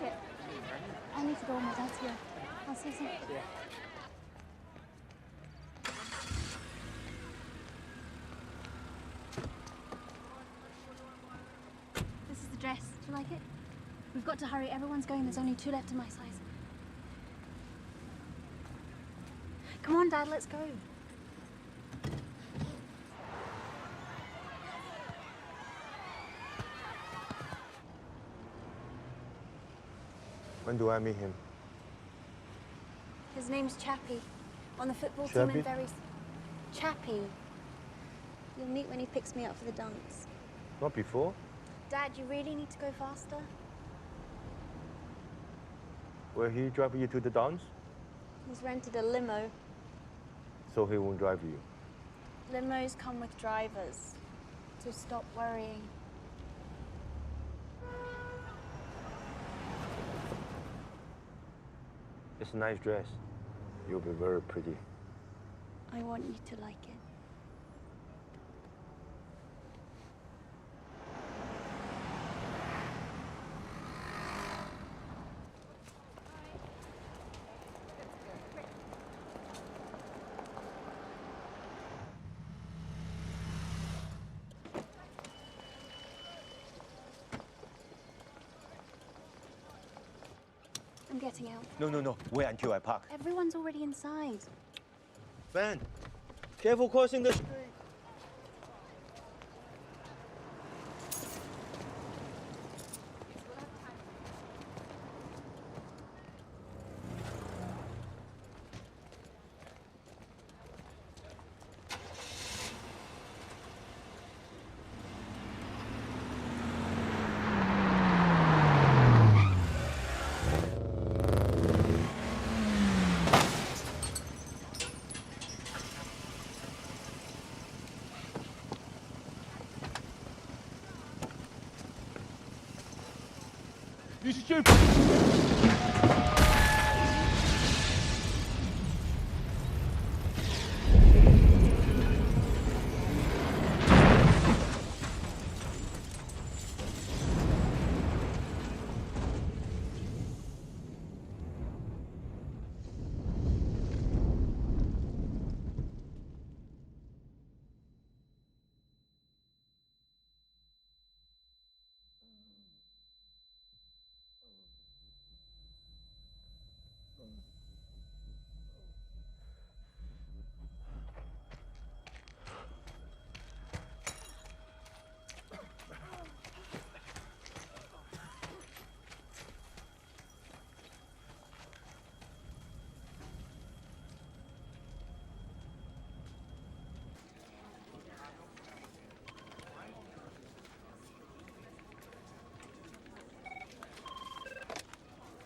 like it? I need to go. My dad's here. I'll see you soon. Yeah. This is the dress. Do you like it? We've got to hurry. Everyone's going. There's only 2 left in my size. Come on, Dad. Let's go. When do I meet him? His name's Chappie. On the football Chappie? team in Bury. Chappie. You'll meet when he picks me up for the dance. Not before? Dad, you really need to go faster? Will he drive you to the dance? He's rented a limo. So he won't drive you? Limos come with drivers. So stop worrying. It's a nice dress. You'll be very pretty. I want you to like it. I'm getting out. No. Wait until I park. Everyone's already inside. Van, careful crossing the street. You stupid!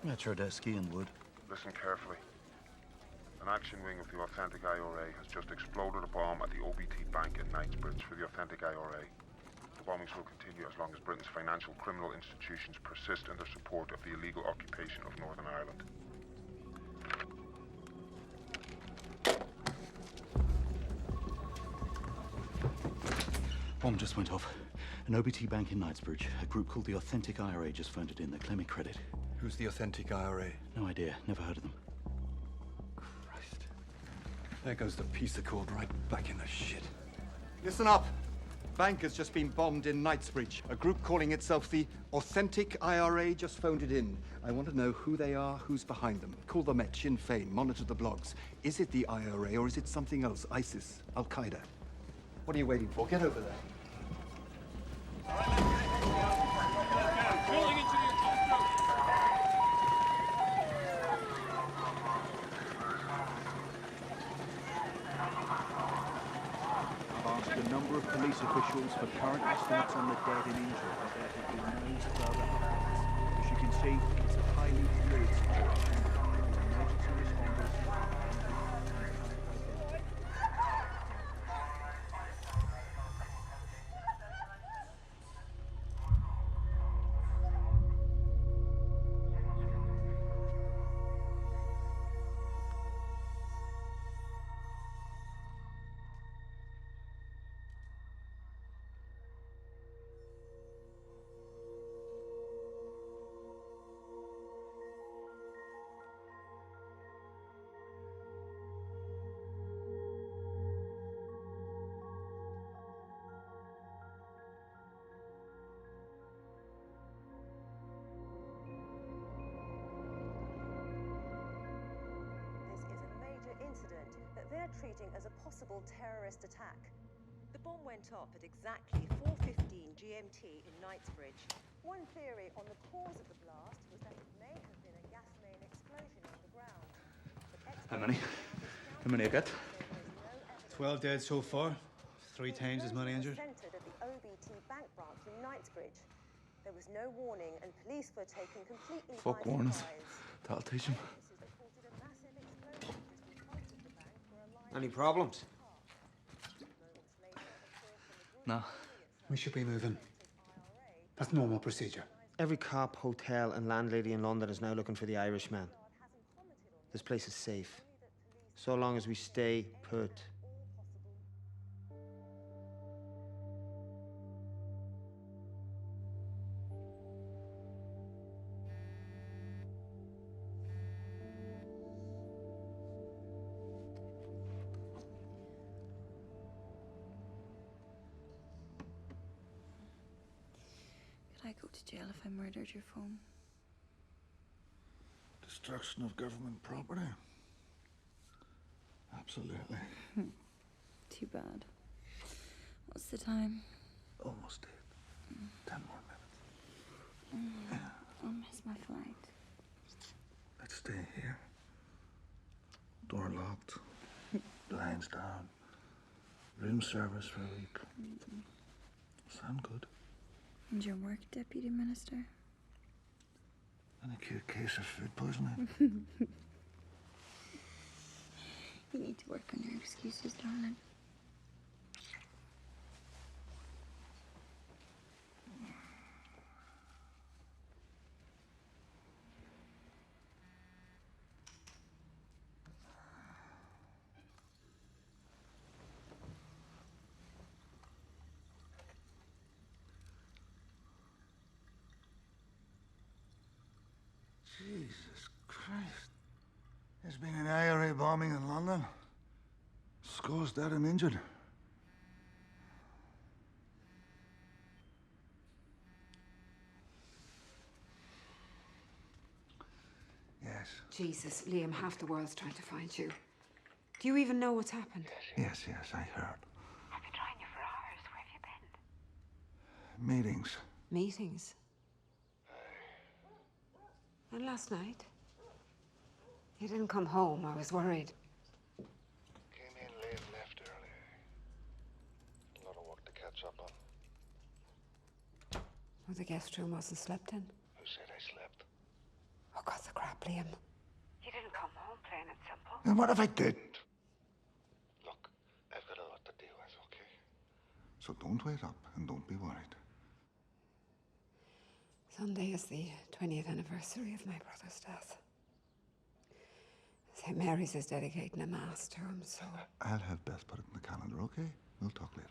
Metro Desky and Wood. Listen carefully. An action wing of the Authentic IRA has just exploded a bomb at the OBT Bank in Knightsbridge for the Authentic IRA. The bombings will continue as long as Britain's financial criminal institutions persist in their support of the illegal occupation of Northern Ireland. Bomb just went off. An OBT bank in Knightsbridge. A group called the Authentic IRA just phoned it in. They claim credit. Who's the Authentic IRA? No idea. Never heard of them. Christ. There goes the piece of cord right back in the shit. Listen up. Bank has just been bombed in Knightsbridge. A group calling itself the Authentic IRA just phoned it in. I want to know who they are, who's behind them. Call the Met, Sinn Féin, monitor the blogs. Is it the IRA or is it something else? ISIS, Al-Qaeda? What are you waiting for? Get over there. A number of police officials for current estimates on the dead and injured, but there have been no further updates. As you can see, it's a highly fluid situation. Emergency responders. treating as a possible terrorist attack. The bomb went off at exactly 4:15 GMT in Knightsbridge. One theory on the cause of the blast was that it may have been a gas main explosion underground. How many I got? 12 dead so far. 3 times as many injured. Centered at the OBT bank branch in Knightsbridge. There was no warning, and police were taken completely Fuck by warnings. surprise. That'll teach him. Eyewitnesses reported a massive explosion just in front of the bank where a line Any problems? moments later, a call from the No. We should be moving. That's normal procedure. Every cop, hotel, and landlady in London is now looking for the Irishman. This place is safe. So long as we stay put. Could I go to jail if I murdered your phone? Destruction of government property. Absolutely. Too bad. What's the time? Almost 8. 10 more minutes. I'll miss my flight. Let's stay here. Door locked. Blinds down. Room service for a week. Sound good? And your work, Deputy Minister? An acute case of food poisoning. You need to work on your excuses, darling. Jesus Christ. There's been an IRA bombing in London. Scores dead and injured. Yes. Jesus, Liam, half the world's trying to find you. Do you even know what's happened? Yes, I heard. I've been trying you for hours. Where have you been? Meetings. Meetings? And last night? You didn't come home. I was worried. Came in late, left early. A lot of work to catch up on. Oh, the guest room wasn't slept in? Who said I slept? Oh, got the crap, Liam. You didn't come home, plain and simple. And what if I didn't? Look, I've got a lot to deal with, okay? So don't wait up and don't be worried. Sunday is the 20th anniversary of my brother's death. St. Mary's is dedicating a mass to him, so... I'll have Beth put it in the calendar, okay? We'll talk later.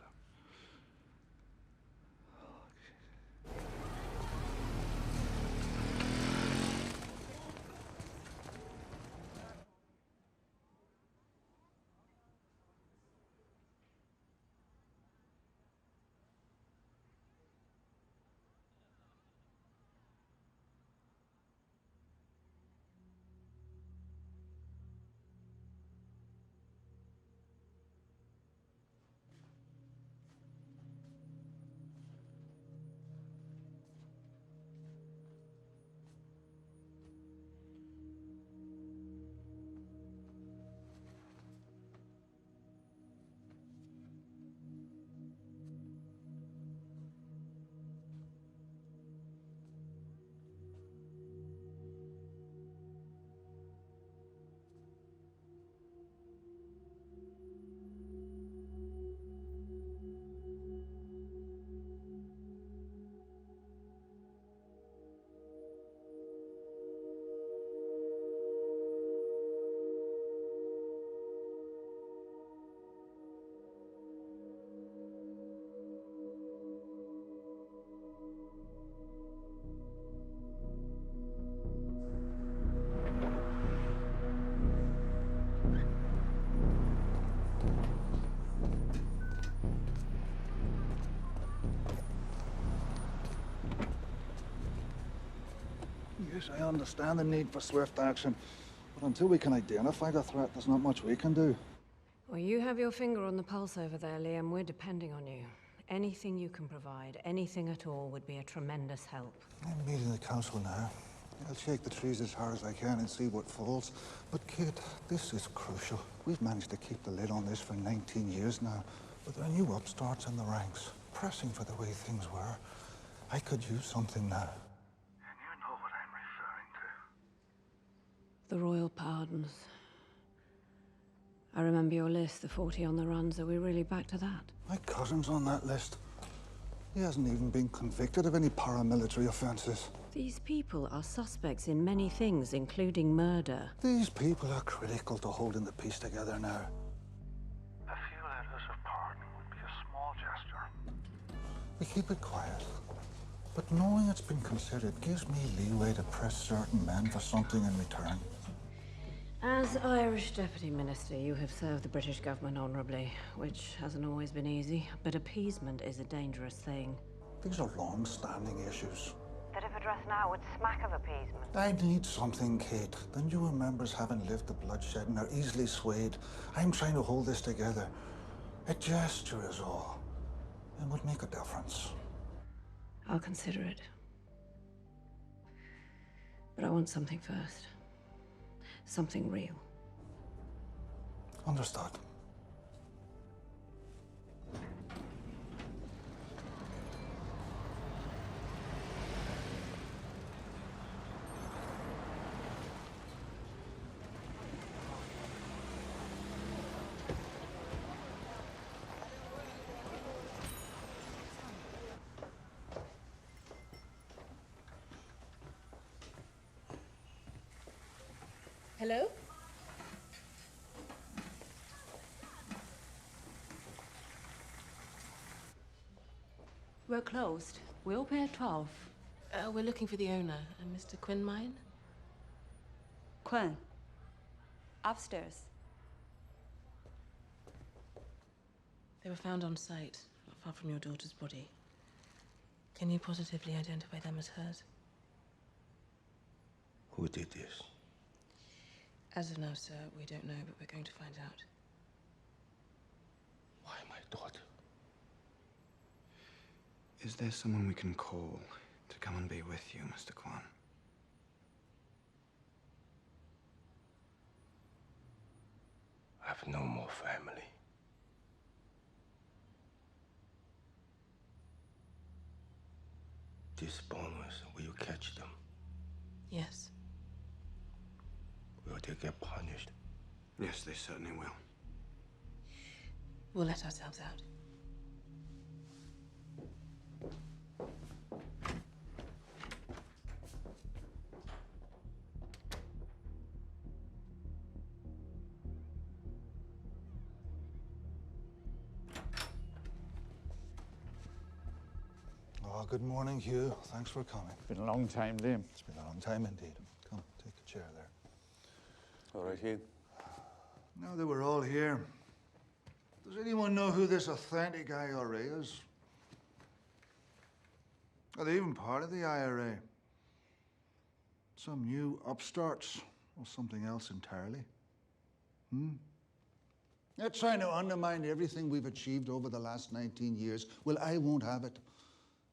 Yes, I understand the need for swift action, but until we can identify the threat, there's not much we can do. Well, you have your finger on the pulse over there, Liam. We're depending on you. Anything you can provide, anything at all, would be a tremendous help. I'm meeting the council now. I'll shake the trees as hard as I can and see what falls. But, Kate, this is crucial. We've managed to keep the lid on this for 19 years now. But there are new upstarts in the ranks, pressing for the way things were. I could use something now. And you know what I'm referring to. The royal pardons. I remember your list, the 40 on the runs. Are we really back to that? My cousin's on that list. He hasn't even been convicted of any paramilitary offenses. These people are suspects in many things, including murder. These people are critical to holding the peace together now. A few letters of pardon would be a small gesture. We keep it quiet. But knowing it's been considered gives me leeway to press certain men for something in return. As Irish Deputy Minister, you have served the British government honourably, which hasn't always been easy, but appeasement is a dangerous thing. These are long-standing issues. That if addressed now would smack of appeasement. I need something, Kate. The newer members haven't lived the bloodshed and are easily swayed. I'm trying to hold this together. A gesture is all. It would make a difference. I'll consider it. But I want something first. Something real. Understood. Hello? We're closed. We open at 12. We're looking for the owner, Mr. Quinmine. Quinn. Upstairs. They were found on site, not far from your daughter's body. Can you positively identify them as hers? Who did this? As of now, sir, we don't know, but we're going to find out. Why my daughter? Is there someone we can call to come and be with you, Mr. Kwan? I have no more family. These bombers, will you catch them? Yes. Will they get punished? Yes, they certainly will. We'll let ourselves out. Oh, good morning, Hugh. Thanks for coming. It's been a long time, Liam. It's been a long time indeed. Come, take a chair there. All right, Hugh. Now that we're all here, does anyone know who this authentic IRA is? Are they even part of the IRA? Some new upstarts or something else entirely? They're trying to undermine everything we've achieved over the last 19 years. Well, I won't have it.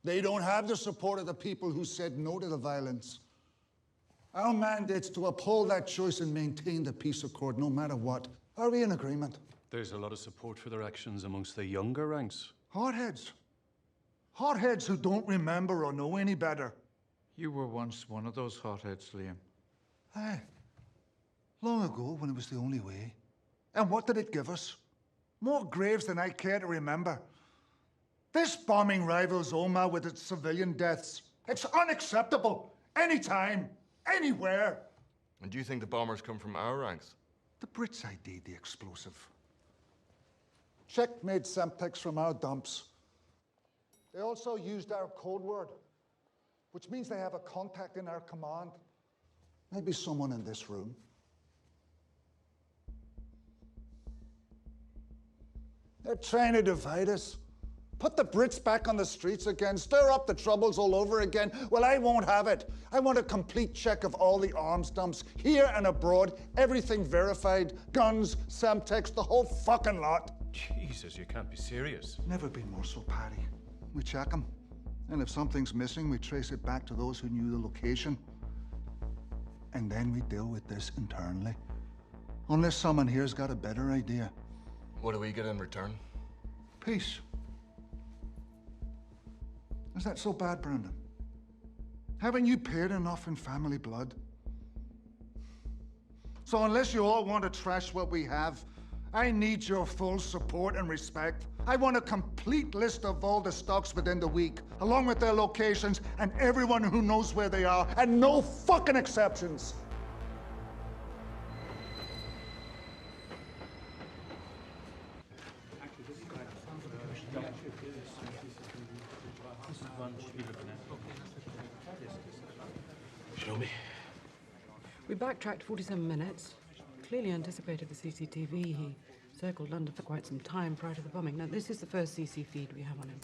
They don't have the support of the people who said no to the violence. Our mandate's to uphold that choice and maintain the peace accord no matter what. Are we in agreement? There's a lot of support for their actions amongst the younger ranks. Hotheads. Hotheads who don't remember or know any better. You were once one of those hotheads, Liam. Aye. Long ago, when it was the only way. And what did it give us? More graves than I care to remember. This bombing rivals Omagh with its civilian deaths. It's unacceptable. Anytime. Anywhere. And do you think the bombers come from our ranks? The Brits ID'd the explosive. Checkmate Semtex from our dumps. They also used our code word, which means they have a contact in our command. Maybe someone in this room. They're trying to divide us. Put the Brits back on the streets again, stir up the troubles all over again. Well, I won't have it. I want a complete check of all the arms dumps, here and abroad, everything verified, guns, Semtex, the whole fucking lot. Jesus, you can't be serious. Never been more so, Paddy. We check them, and if something's missing, we trace it back to those who knew the location. And then we deal with this internally. Unless someone here's got a better idea. What do we get in return? Peace. Is that so bad, Brendan? Haven't you paid enough in family blood? So unless you all want to trash what we have, I need your full support and respect. I want a complete list of all the stocks within the week, along with their locations and everyone who knows where they are, and no fucking exceptions. Show me. We backtracked 47 minutes. Clearly anticipated the CCTV. He circled London for quite some time prior to the bombing. Now, this is the first CC feed we have on him.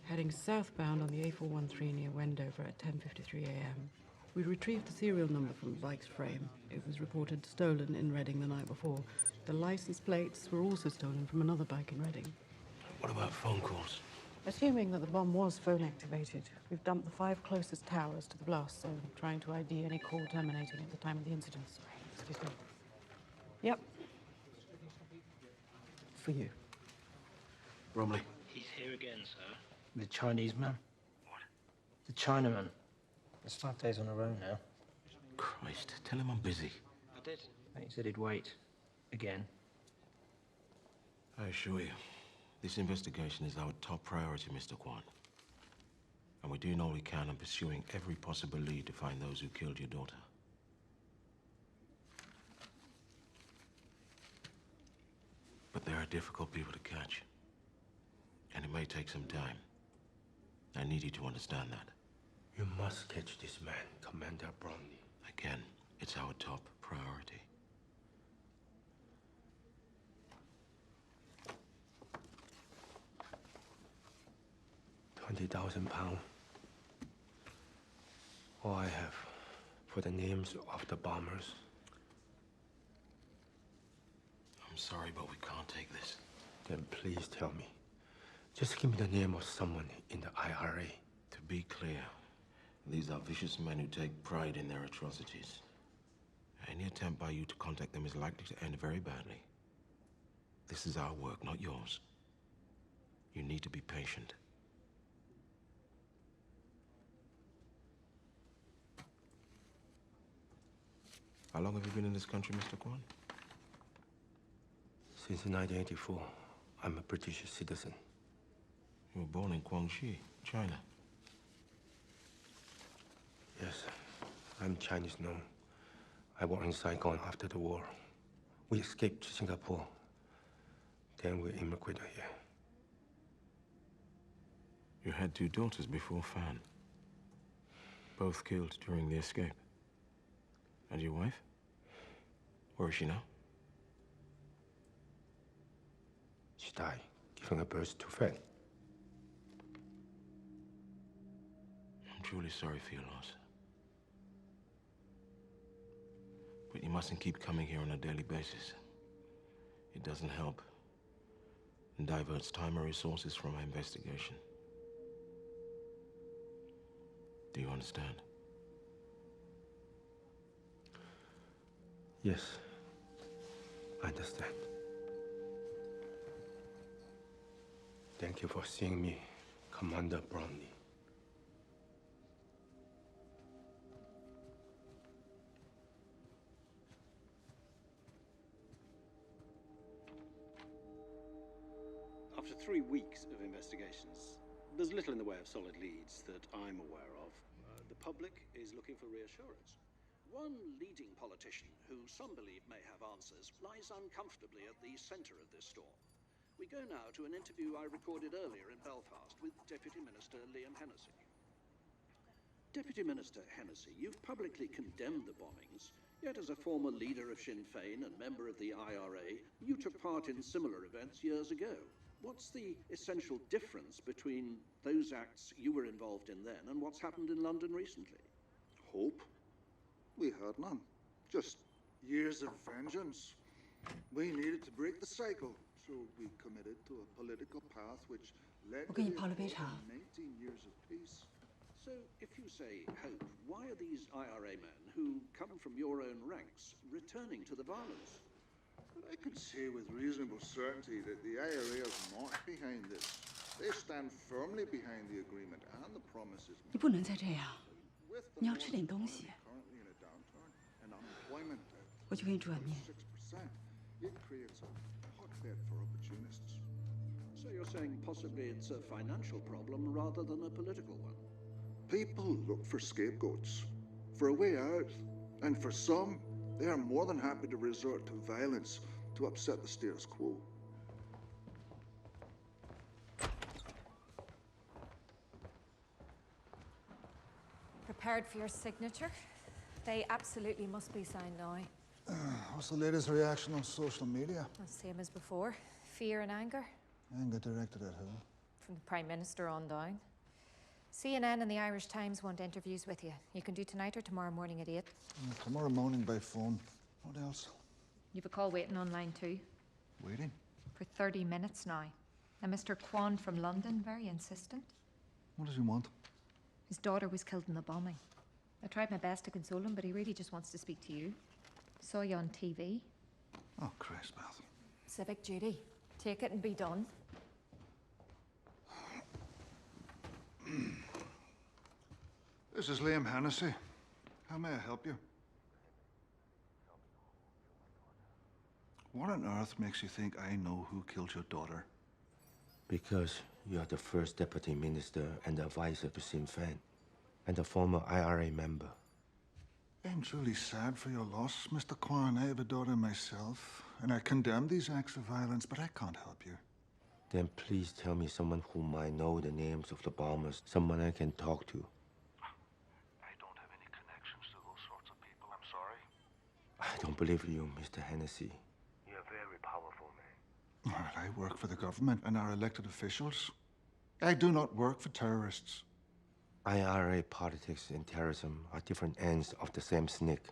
Heading southbound on the A413 near Wendover at 10:53 a.m. We retrieved the serial number from the bike's frame. It was reported stolen in Reading the night before. The license plates were also stolen from another bike in Reading. What about phone calls? Assuming that the bomb was phone activated, we've dumped the 5 closest towers to the blast zone, trying to ID any call terminating at the time of the incident. Excuse me. Yep. For you. Bromley. He's here again, sir. The Chinese man. What? The Chinaman. It's 5 days on a row now. Christ, tell him I'm busy. I did. He said he'd wait. Again. I assure you, this investigation is our top priority, Mr. Kwan. And we're doing all we can in pursuing every possible lead to find those who killed your daughter. But there are difficult people to catch. And it may take some time. I need you to understand that. You must catch this man, Commander Bromley. Again, it's our top priority. £20,000. All I have for the names of the bombers. I'm sorry, but we can't take this. Then please tell me. Just give me the name of someone in the IRA. To be clear, these are vicious men who take pride in their atrocities. Any attempt by you to contact them is likely to end very badly. This is our work, not yours. You need to be patient. How long have you been in this country, Mr. Kwan? Since 1984, I'm a British citizen. You were born in Guangxi, China. Yes, I'm Chinese now. I worked in Saigon after the war. We escaped to Singapore. Then we immigrated here. You had 2 daughters before Fan. Both killed during the escape. And your wife? Where is she now? She died, giving a birth to Fan. I'm truly sorry for your loss. But you mustn't keep coming here on a daily basis. It doesn't help. And diverts time and resources from our investigation. Do you understand? Yes, I understand. Thank you for seeing me, Commander Bromley. After 3 weeks of investigations, there's little in the way of solid leads that I'm aware of. The public is looking for reassurance. One leading politician, who some believe may have answers, lies uncomfortably at the center of this storm. We go now to an interview I recorded earlier in Belfast with Deputy Minister Liam Hennessy. Deputy Minister Hennessy, you've publicly condemned the bombings, yet as a former leader of Sinn Féin and member of the IRA, you took part in similar events years ago. What's the essential difference between those acts you were involved in then and what's happened in London recently? Hope? We had none. Just years of vengeance. We needed to break the cycle, so we committed to a political path which led to the 19 years of peace. So, if you say hope, why are these IRA men who come from your own ranks returning to the violence? But I can say with reasonable certainty that the IRA is not behind this. They stand firmly behind the agreement and the promises 你不能再这样，你要吃点东西。 currently in a downturn and unemployment 我去给你煮碗面。 6%. It creates a hotbed for opportunists. So you're saying possibly it's a financial problem rather than a political one? People look for scapegoats, for a way out, and for some, they are more than happy to resort to violence to upset the status quo. Prepared for your signature? They absolutely must be signed now. What's the latest reaction on social media? The same as before. Fear and anger. Anger directed at who? From the Prime Minister on down. CNN and the Irish Times want interviews with you. You can do tonight or tomorrow morning at 8. Tomorrow morning by phone. What else? You've a call waiting online too. Waiting? For 30 minutes now. And Mr. Kwan from London, very insistent. What does he want? His daughter was killed in the bombing. I tried my best to console him, but he really just wants to speak to you. Saw you on TV. Oh, Christ, Beth. Civic duty. Take it and be done. This is Liam Hennessy. How may I help you? What on earth makes you think I know who killed your daughter? Because you are the first deputy minister and advisor to Sinn Féin, and a former IRA member. I'm truly sad for your loss, Mr. Kwan. I have a daughter myself, and I condemn these acts of violence, but I can't help you. Then please tell me someone who might know the names of the bombers, someone I can talk to. I don't have any connections to those sorts of people. I'm sorry. I don't believe you, Mr. Hennessy. You're a very powerful man. All right, I work for the government and our elected officials. I do not work for terrorists. IRA politics and terrorism are different ends of the same snake.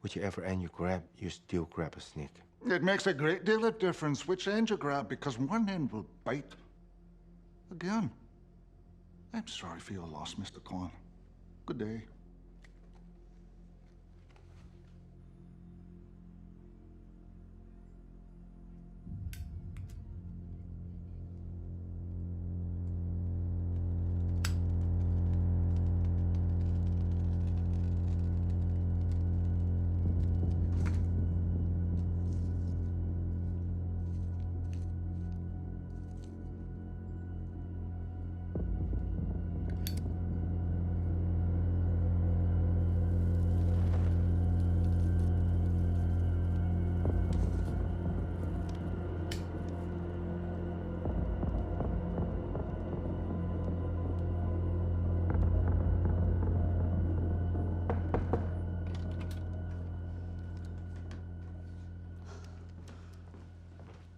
Whichever end you grab, you still grab a snake. It makes a great deal of difference which end you grab, because one end will bite. Again. I'm sorry for your loss, Mr. Kwan. Good day.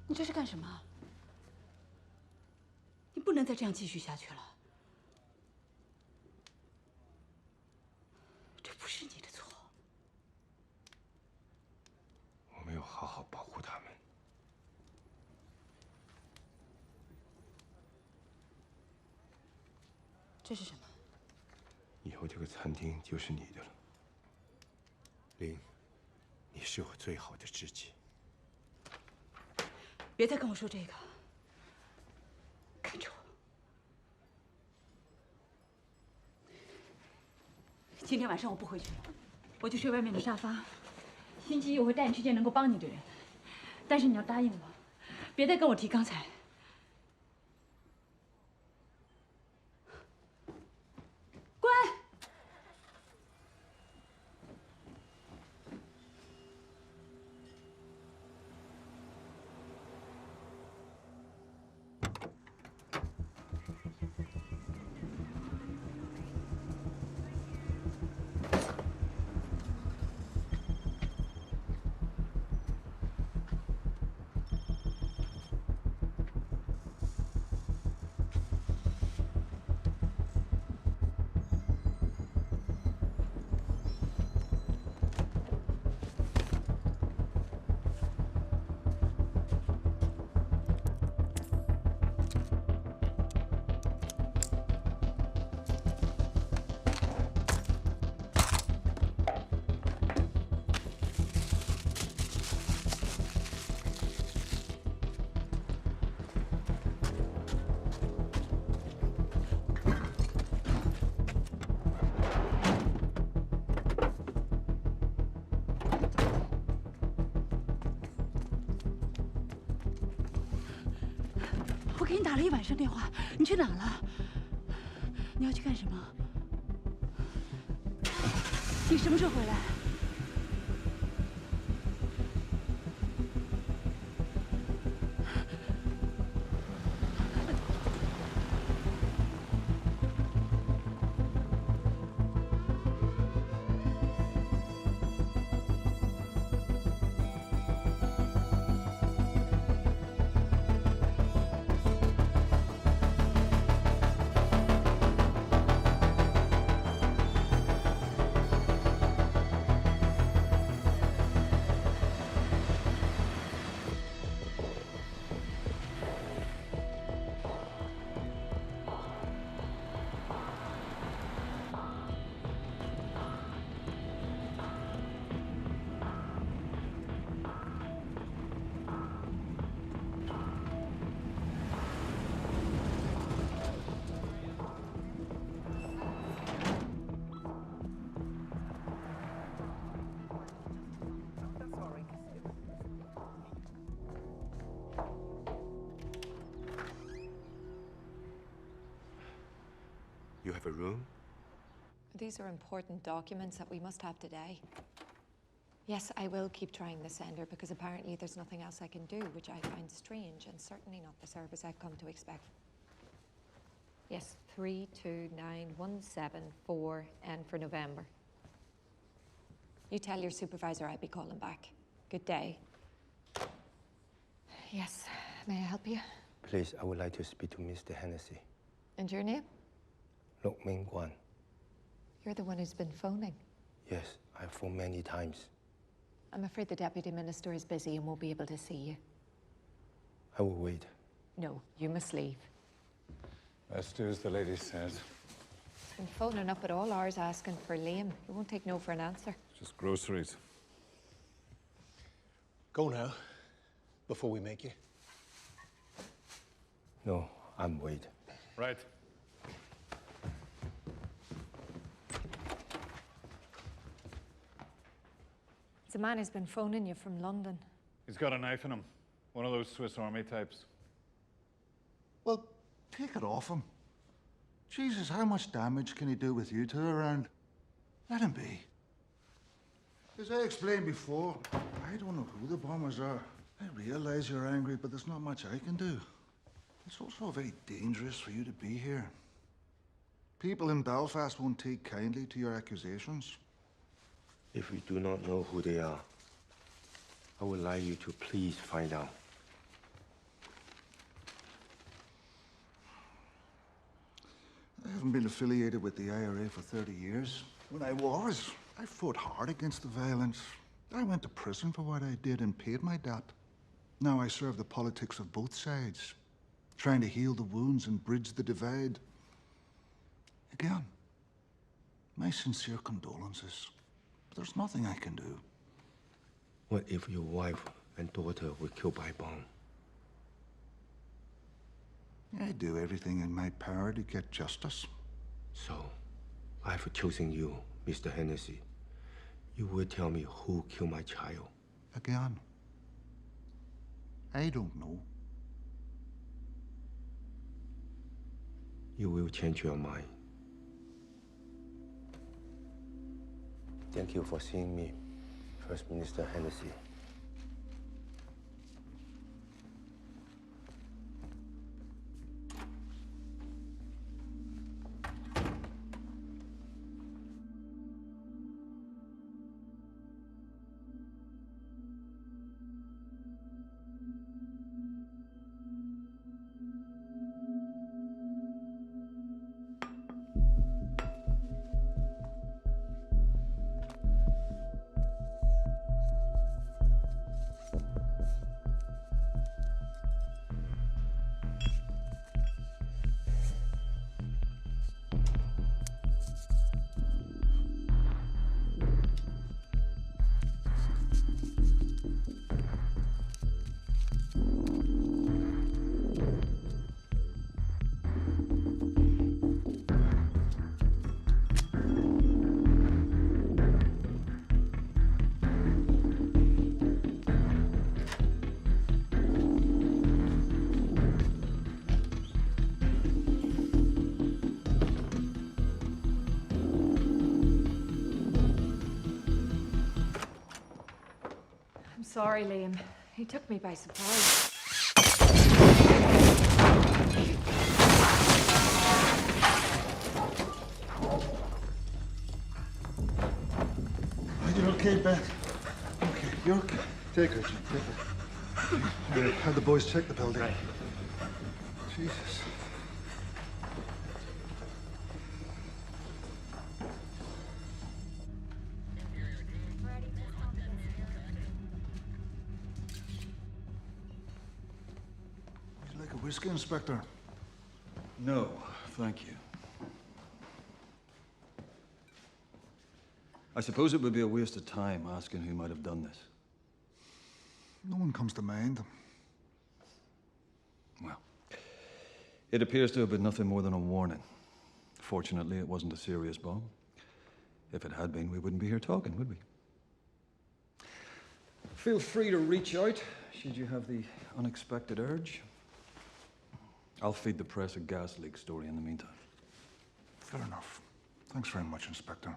你这是干什么？你不能再这样继续下去了。这不是你的错。我没有好好保护他们。这是什么？以后这个餐厅就是你的了。林，你是我最好的知己。 别再跟我说这个，看着我。今天晚上我不回去了，我就睡外面的沙发。星期一我会带你去见能够帮你的人，但是你要答应我，别再跟我提刚才。乖。给你打了一晚上电话，你去哪儿了？你要去干什么？你什么时候回来？You have a room? These are important documents that we must have today. Yes, I will keep trying the sender because apparently there's nothing else I can do, which I find strange and certainly not the service I've come to expect. Yes, 32917 N for November. You tell your supervisor I'll be calling back. Good day. Yes, may I help you? Please, I would like to speak to Mr. Hennessy. And your name? Lok Ming Guan. You're the one who's been phoning. Yes, I've phoned many times. I'm afraid the deputy minister is busy and won't be able to see you. I will wait. No, you must leave. Best do as the lady says. I'm phoning up at all hours asking for Liam. He won't take no for an answer. Just groceries. Go now, before we make you. No, I'm wait. Right. It's a man who's been phoning you from London. He's got a knife in him. One of those Swiss Army types. Well, take it off him. Jesus, how much damage can he do with you two around? Let him be. As I explained before, I don't know who the bombers are. I realize you're angry, but there's not much I can do. It's also very dangerous for you to be here. People in Belfast won't take kindly to your accusations. If we do not know who they are, I would like you to please find out. I haven't been affiliated with the IRA for 30 years. When I was, I fought hard against the violence. I went to prison for what I did and paid my debt. Now I serve the politics of both sides, trying to heal the wounds and bridge the divide. Again, my sincere condolences. But there's nothing I can do. What if your wife and daughter were killed by bomb? I do everything in my power to get justice. So, I've chosen you, Mr. Hennessy. You will tell me who killed my child. Again, I don't know. You will change your mind. Thank you for seeing me, First Minister Hennessy. sorry, Liam. He took me by surprise. Are you okay, Beth? Okay, you're okay. Take her, Jim. Take her. Had the boys check the building. Right. Jesus. Would you like a whiskey, Inspector? No, thank you. I suppose it would be a waste of time asking who might have done this. No one comes to mind. Well, it appears to have been nothing more than a warning. Fortunately, it wasn't a serious bomb. If it had been, we wouldn't be here talking, would we? Feel free to reach out should you have the unexpected urge. I'll feed the press a gas leak story in the meantime. Fair enough. Thanks very much, Inspector.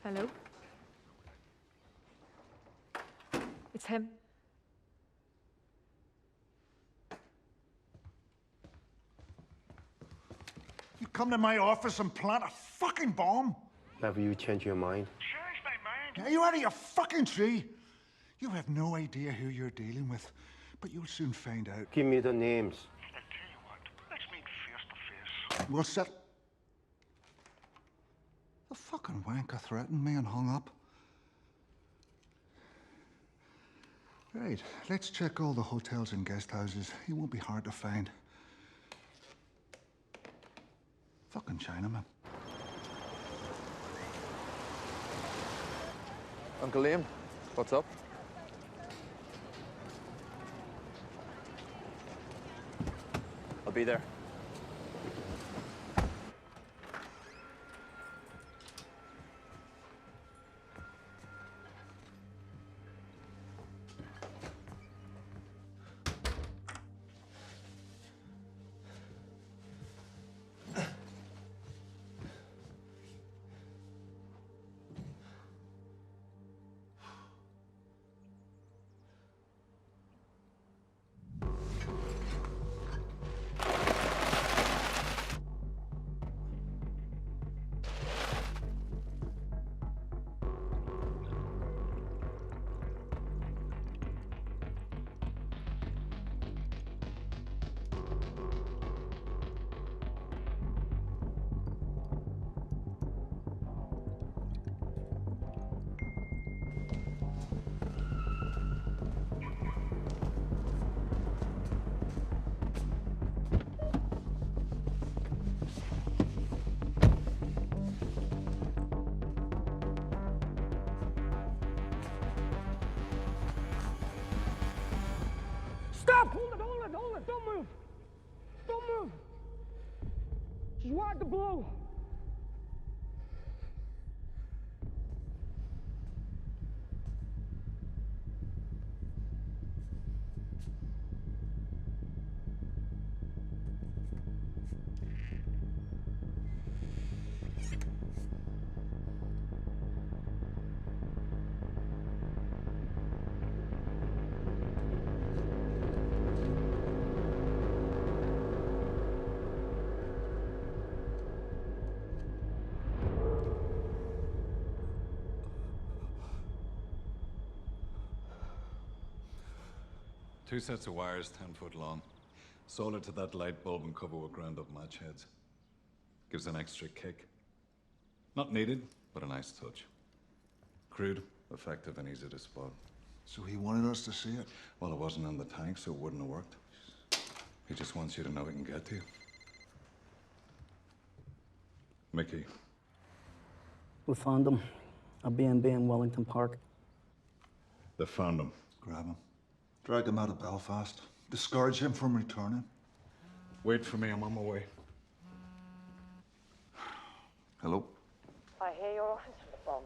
Hello? It's him. You come to my office and plant a fucking bomb? Never you change your mind? Change my mind? Are you out of your fucking tree? You have no idea who you're dealing with, but you'll soon find out. Give me the names. I tell you what, let's meet face to face. We'll settle. The fucking wanker threatened me and hung up. Right, let's check all the hotels and guest houses. He won't be hard to find. Fucking Chinaman. Uncle Liam, what's up? I'll be there. Stop! Hold it! Don't move! Don't move! Just ride the blow. Two sets of wires, 10 foot long. Soldered to that light bulb and cover with ground up match heads. Gives an extra kick. Not needed, but a nice touch. Crude, effective, and easy to spot. So he wanted us to see it? Well, it wasn't in the tank, so it wouldn't have worked. He just wants you to know it can get to you. Mickey. We found him. A B&B in Wellington Park. They found him. Grab him. Drag him out of Belfast. Discourage him from returning. Wait for me, I'm on my way. Hello? I hear your office was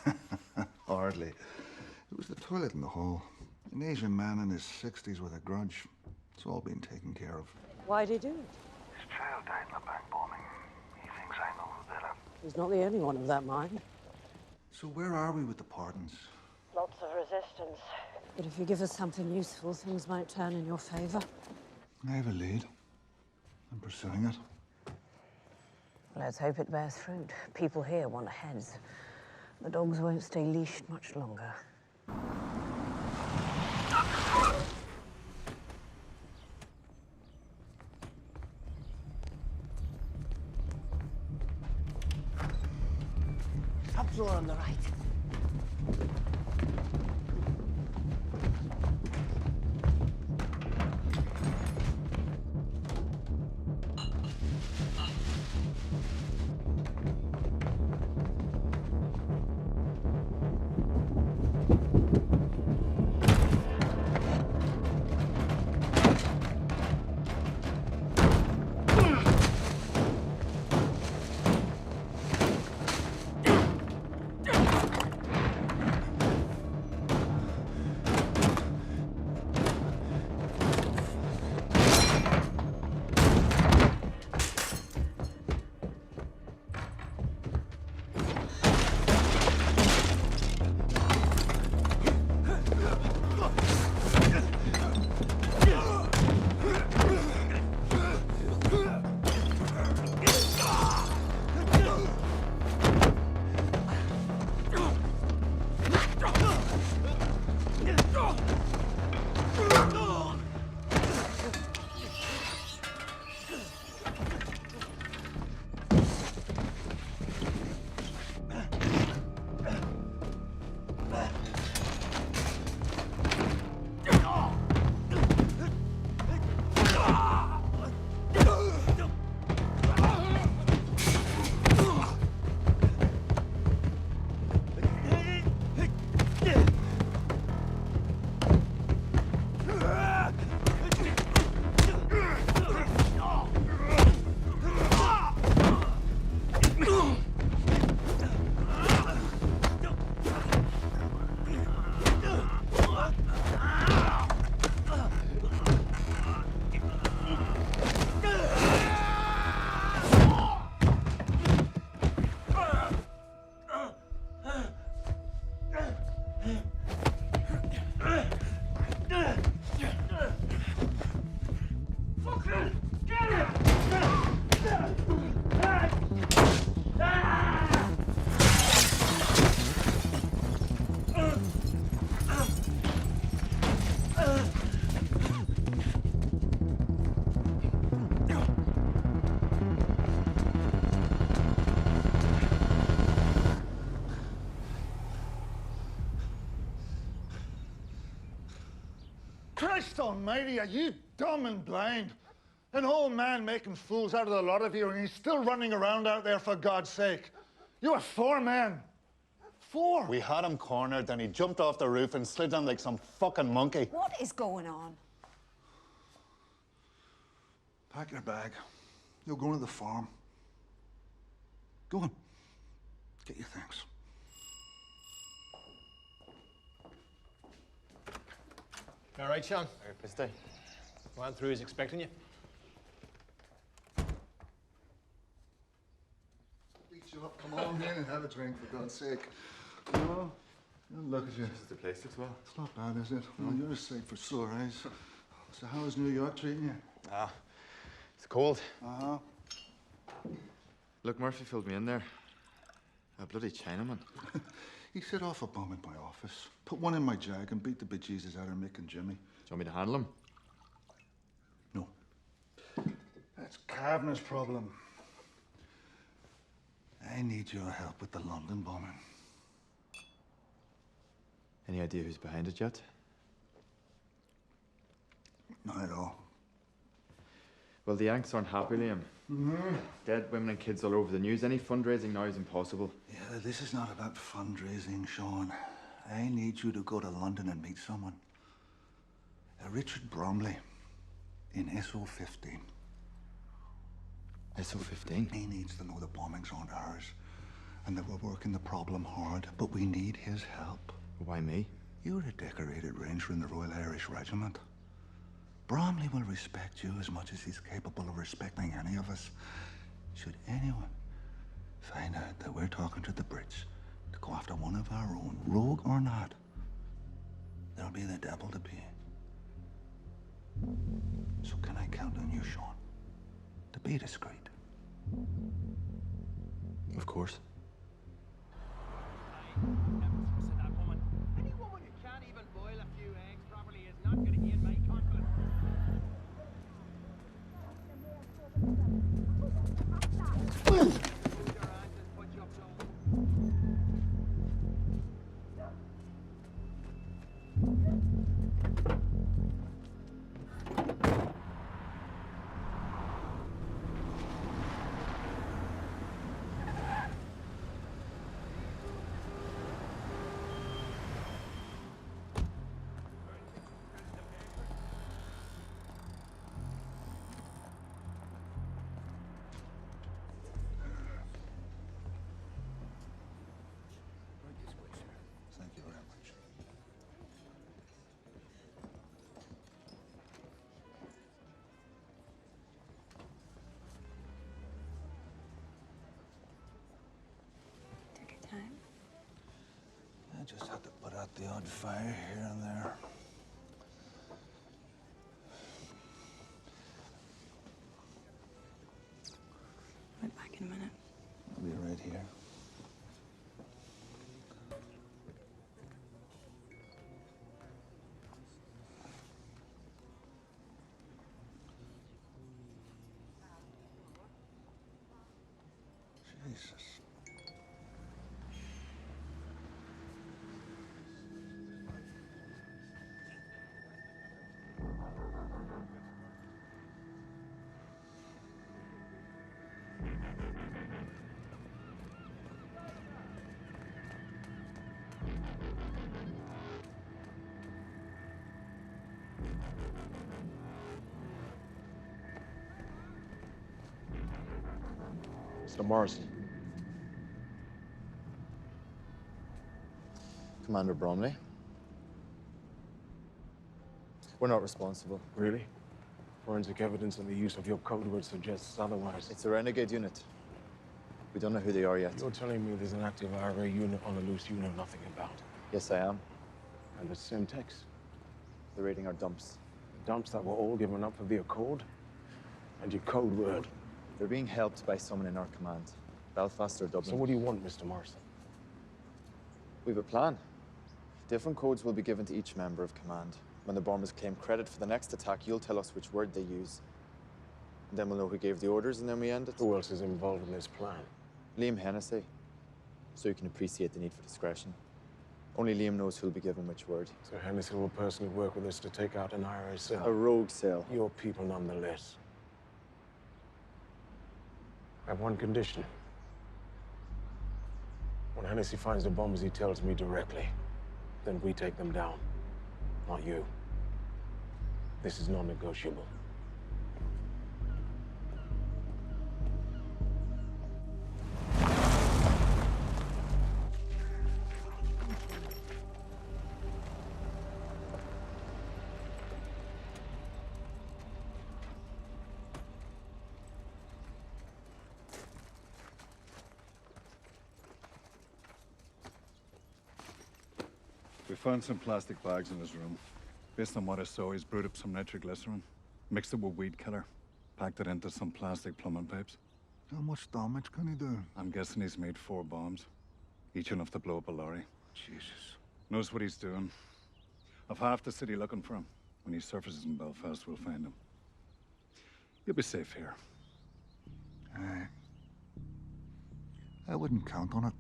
bombed. Hardly. It was the toilet in the hall. An Asian man in his 60s with a grudge. It's all been taken care of. Why'd he do it? His child died in the bank bombing. He thinks I know who did it. He's not the only one of that mind. So where are we with the pardons? Lots of resistance. But if you give us something useful, things might turn in your favor. I have a lead. I'm pursuing it. Let's hope it bears fruit. People here want heads. The dogs won't stay leashed much longer. Top floor on the right. Christ almighty, are you dumb and blind? An old man making fools out of the lot of you, and he's still running around out there for God's sake. You are 4 men. 4. We had him cornered, then he jumped off the roof and slid down like some fucking monkey. What is going on? Pack your bag. You're going to the farm. Go on. Get your things. All right, Sean. All right, Pisty. Go on through. He's expecting you. Beat you up. Come on in and have a drink, for God's sake. No. Look at you. This is the place as well. It's not bad, is it? Well, you're a sight for sore eyes. So how is New York treating you? Ah, it's cold. Uh-huh. Look, Murphy filled me in there. A bloody Chinaman. He set off a bomb in my office, put one in my jag, and beat the bejesus out of Mick and Jimmy. Do you want me to handle him? No. That's Kavanagh's problem. I need your help with the London bombing. Any idea who's behind it yet? Not at all. Well, the Yanks aren't happy, Liam. Dead women and kids all over the news. Any fundraising now is impossible. Yeah, this is not about fundraising, Sean. I need you to go to London and meet someone. Richard Bromley in SO15. SO15? He needs to know the bombings aren't ours and that we're working the problem hard, but we need his help. Why me? You're a decorated ranger in the Royal Irish Regiment. Bromley will respect you as much as he's capable of respecting any of us. Should anyone find out that we're talking to the Brits, to go after one of our own, rogue or not. There'll be the devil to pay. So can I count on you, Sean, to be discreet? Of course. Any woman who can't even boil a few eggs properly is not going to gain my confidence. Thank you very much. Took your time. I just had to put out the odd fire here and there. Right back in a minute. I'll be right here. Jesus. Mr. Morrison. Commander Bromley. We're not responsible. Really? Forensic evidence and the use of your code word suggests otherwise. It's a renegade unit. We don't know who they are yet. You're telling me there's an active IRA unit on the loose you know nothing about? Yes, I am. And the Semtex? They're raiding our dumps. Dumps that were all given up for via code? And your code word? They're being helped by someone in our command. Belfast or Dublin. So what do you want, Mr. Morrison? We have a plan. Different codes will be given to each member of command. When the bombers claim credit for the next attack, you'll tell us which word they use. And then we'll know who gave the orders, and then we end it. Who else is involved in this plan? Liam Hennessy. So you can appreciate the need for discretion. Only Liam knows who'll be given which word. So Hennessy will personally work with us to take out an IRA cell? A rogue cell. Your people nonetheless. I have one condition. When Hennessy finds the bombers, he tells me directly. Then we take them down. Not you. This is non-negotiable. We found some plastic bags in his room. Based on what I saw, he's brewed up some nitroglycerin, mixed it with weed killer, packed it into some plastic plumbing pipes. How much damage can he do? I'm guessing he's made 4 bombs, each enough to blow up a lorry. Jesus. Knows what he's doing. I've half the city looking for him. When he surfaces in Belfast, we'll find him. You'll be safe here. Aye. I wouldn't count on it.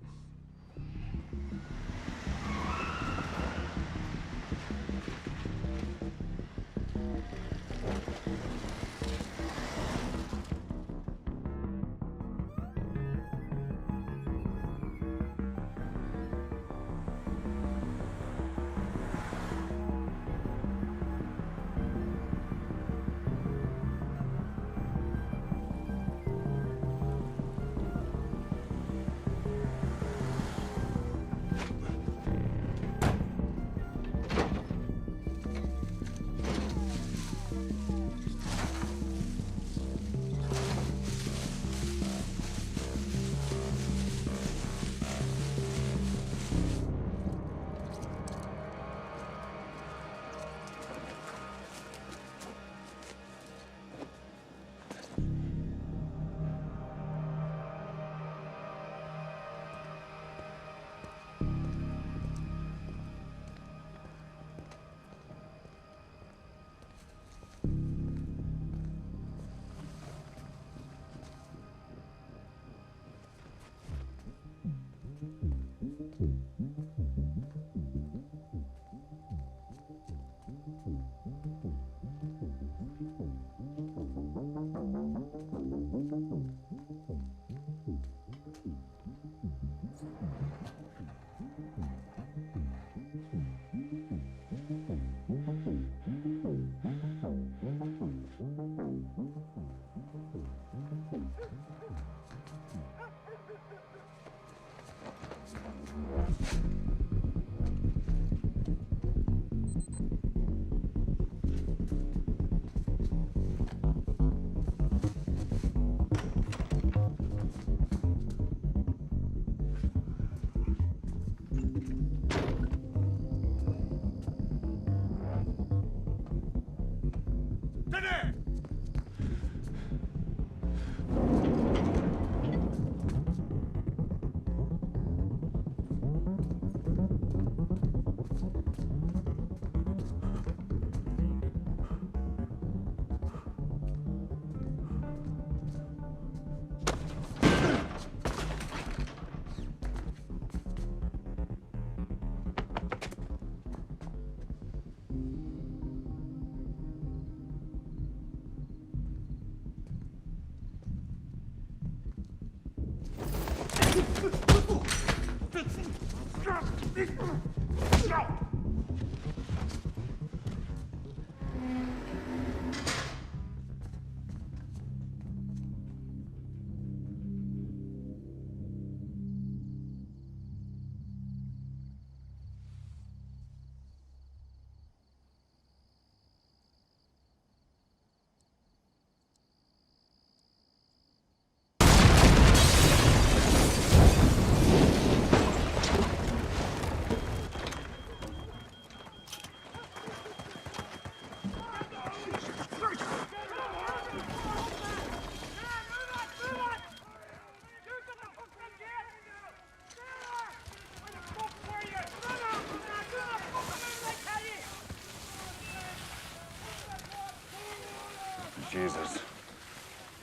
Jesus.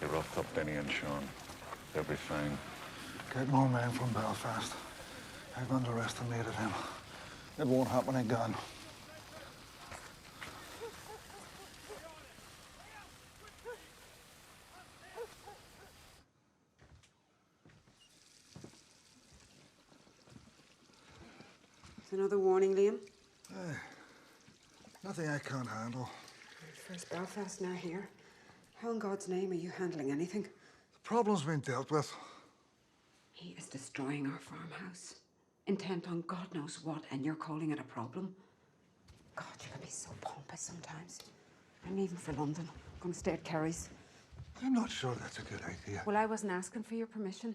He roughed up Benny and Sean. They'll be fine. Get more men from Belfast. I've underestimated him. It won't happen again. It's another warning, Liam. Nothing I can't handle. First Belfast, now here. How in God's name are you handling anything? The problem's been dealt with. He is destroying our farmhouse. Intent on God knows what, and you're calling it a problem? God, you can be so pompous sometimes. I'm leaving for London. I'm going to stay at Kerry's. I'm not sure that's a good idea. Well, I wasn't asking for your permission.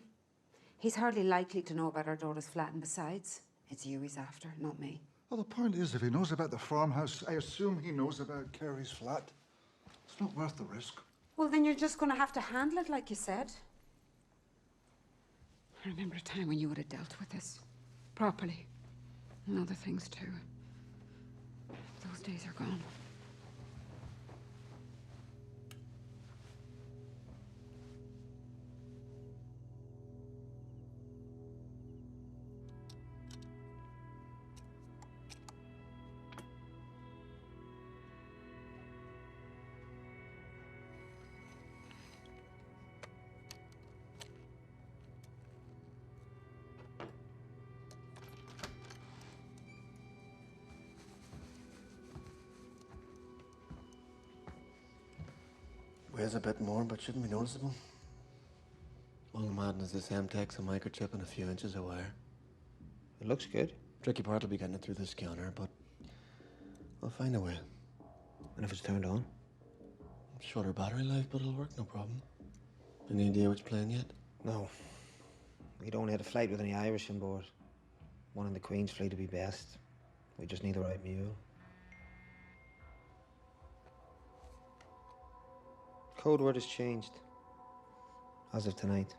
He's hardly likely to know about our daughter's flat, and besides, it's you he's after, not me. Well, the point is, if he knows about the farmhouse, I assume he knows about Kerry's flat. It's not worth the risk. Well, then you're just going to have to handle it like you said. I remember a time when you would have dealt with this properly. And other things, too. Those days are gone. Weighs a bit more, but shouldn't be noticeable. All I'm adding is this MTEX, a microchip, and a few inches of wire. It looks good. Tricky part will be getting it through the scanner, but I'll find a way. And if it's turned on? Shorter battery life, but it'll work, no problem. Any idea which plane yet? No. We don't had a flight with any Irish on board. One in the Queen's fleet would be best. We just need the right mule. Code word has changed. As of tonight.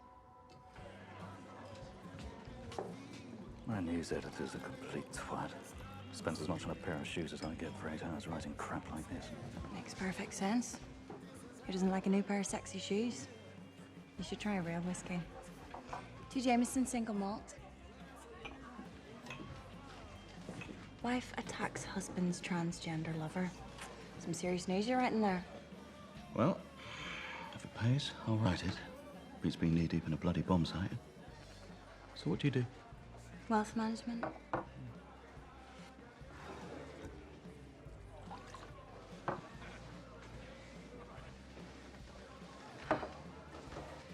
My news editor's a complete twat. Spends as much on a pair of shoes as I get for 8 hours writing crap like this. Makes perfect sense. Who doesn't like a new pair of sexy shoes? You should try a real whiskey. 2 Jameson single malt. Wife attacks husband's transgender lover. Some serious news you're writing there. Well, if it pays, I'll write it. Beats being knee-deep in a bloody bomb site. So what do you do? Wealth management.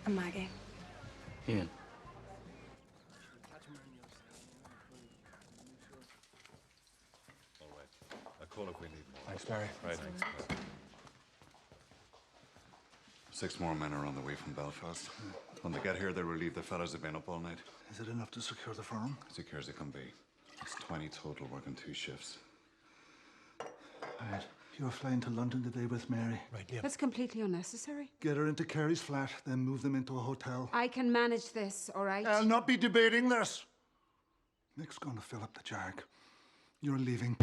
I'm Maggie. Ian. All right. I'll call if we need more. Thanks, Barry. Right. Thanks. 6 more men are on the way from Belfast. When they get here, they'll relieve the fellas who've been up all night. Is it enough to secure the farm? Secure as it can be. It's 20 total working 2 shifts. Right. You're flying to London today with Mary. Right, Liam. That's completely unnecessary. Get her into Kerry's flat, then move them into a hotel. I can manage this, all right? I'll not be debating this. Nick's gonna fill up the jag. You're leaving.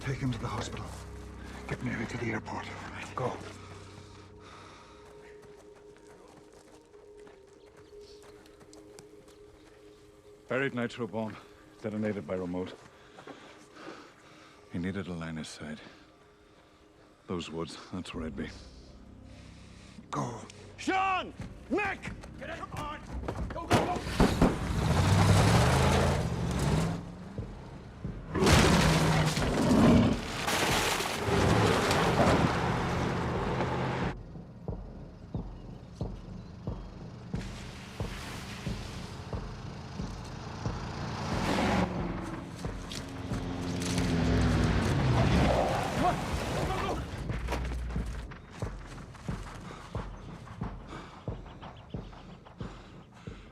Take him to the hospital. Get Mary to the airport. Go. Buried nitro bomb, detonated by remote. He needed a line of sight. Those woods, that's where I'd be. Go. Sean! Mick! Get in! Come on! Go, go, go!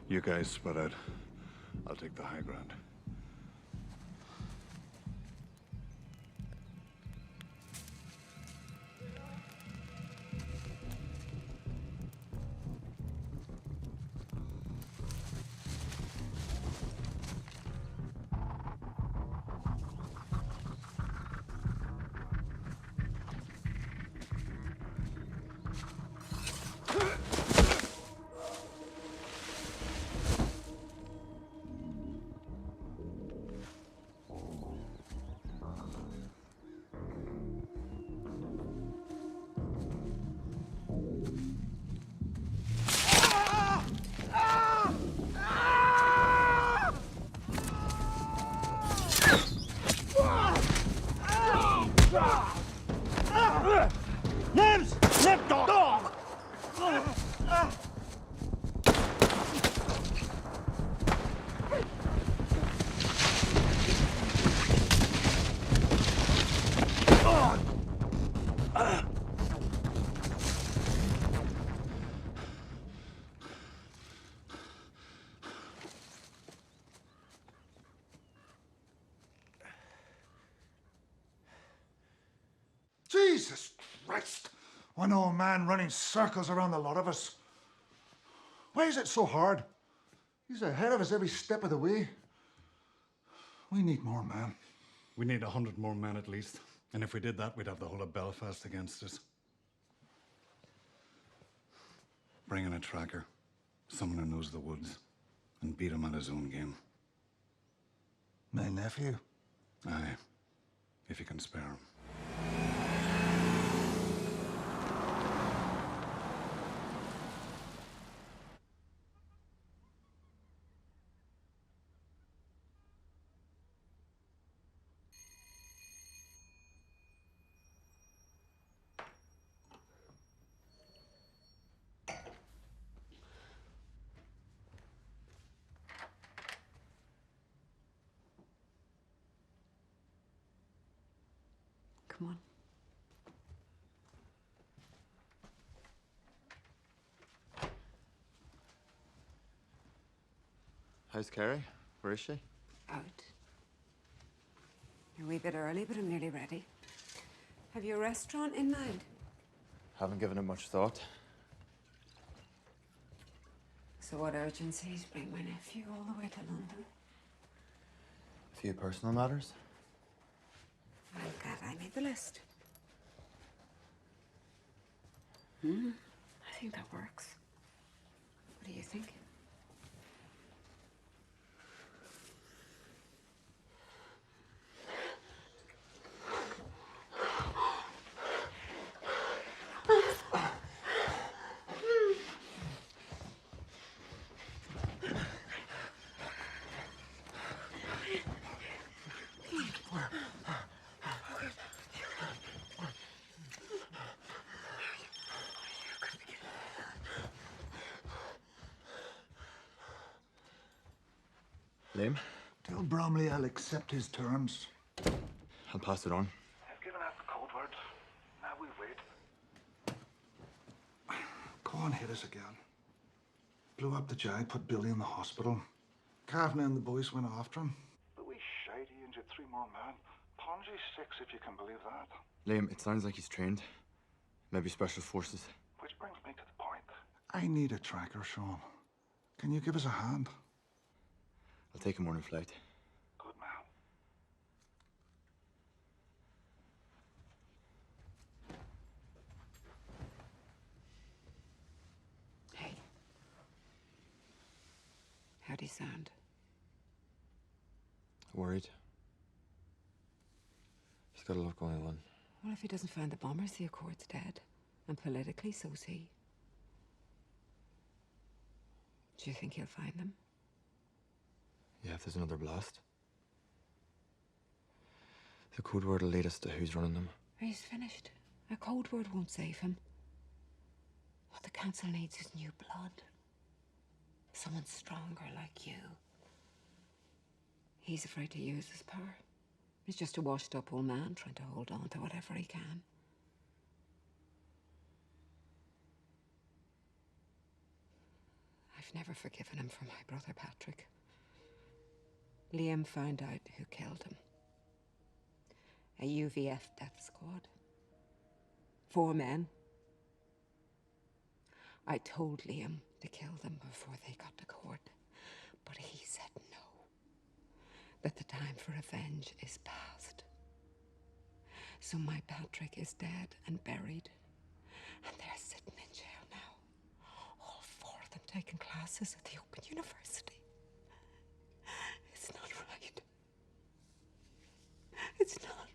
You guys spread out. I'll take the high ground. Limbs! Lip dog! Jesus Christ! One old man running circles around the lot of us. Why is it so hard? He's ahead of us every step of the way. We need more men. We need 100 more men at least. And if we did that, we'd have the whole of Belfast against us. Bring in a tracker. Someone who knows the woods. And beat him at his own game. My nephew? Aye. If you can spare him. Come on. How's Carrie? Where is she? Out. You're a wee bit early, but I'm nearly ready. Have you a restaurant in mind? Haven't given it much thought. So what urgencies bring my nephew all the way to London? A few personal matters. I'm glad I made the list. I think that works. What do you think? Liam? Tell Bromley I'll accept his terms. I'll pass it on. I've given out the code word. Now we wait. Corn hit us again. Blew up the Jag, put Billy in the hospital. Kavanagh and the boys went after him. But we shite, he injured 3 more men. Ponji 6, if you can believe that. Liam, it sounds like he's trained. Maybe special forces. Which brings me to the point. I need a tracker, Sean. Can you give us a hand? I'll take a morning flight. Good man. Hey. How'd he sound? Worried. He's got a lot going on. Well, if he doesn't find the bombers, the Accord's dead. And politically, so's he. Do you think he'll find them? Yeah, if there's another blast. The code word will lead us to who's running them. He's finished. A code word won't save him. What the council needs is new blood. Someone stronger like you. He's afraid to use his power. He's just a washed-up old man trying to hold on to whatever he can. I've never forgiven him for my brother Patrick. Liam found out who killed him. A UVF death squad. 4 men. I told Liam to kill them before they got to court, but he said no. That the time for revenge is past. So my Patrick is dead and buried, and they're sitting in jail now. All 4 of them taking classes at the Open University. It's not right. It's not.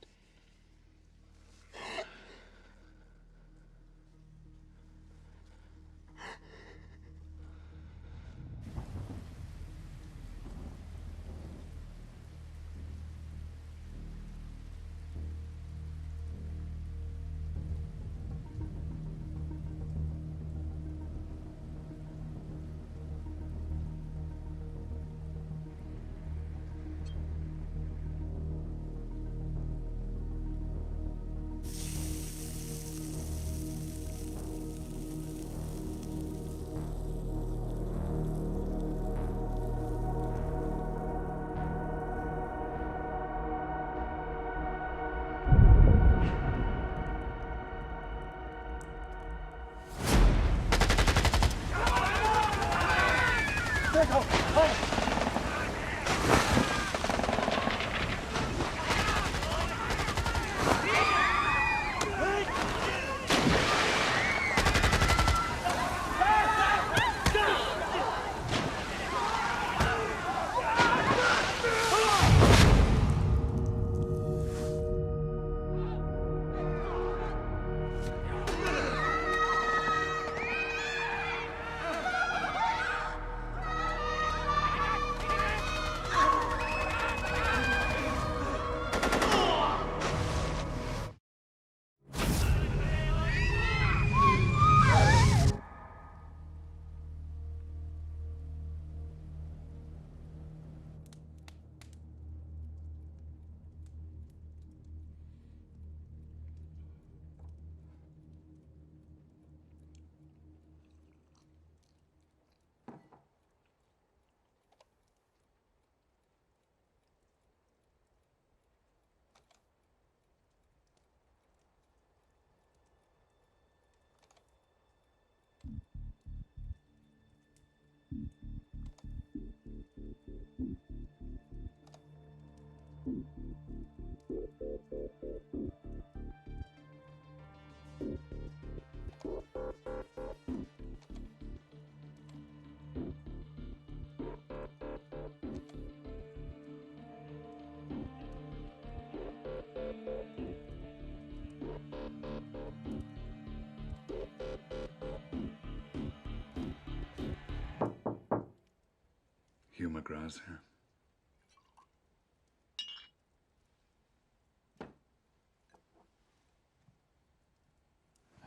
Hugh McGrath's here.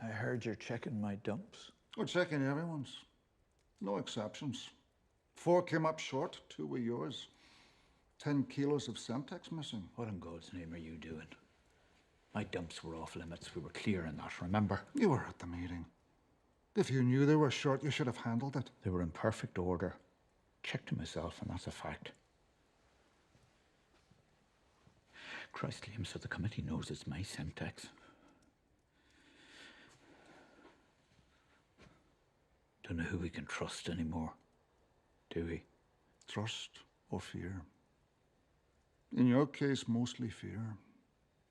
I heard you're checking my dumps. We're checking everyone's. No exceptions. 4 came up short, 2 were yours. 10 kilos of Semtex missing. What in God's name are you doing? My dumps were off limits. We were clear on that, remember? You were at the meeting. If you knew they were short, you should have handled it. They were in perfect order. Checked myself, and that's a fact. Christ, Liam, so the committee knows it's my Semtex. Don't know who we can trust anymore, do we? Trust or fear? In your case, mostly fear.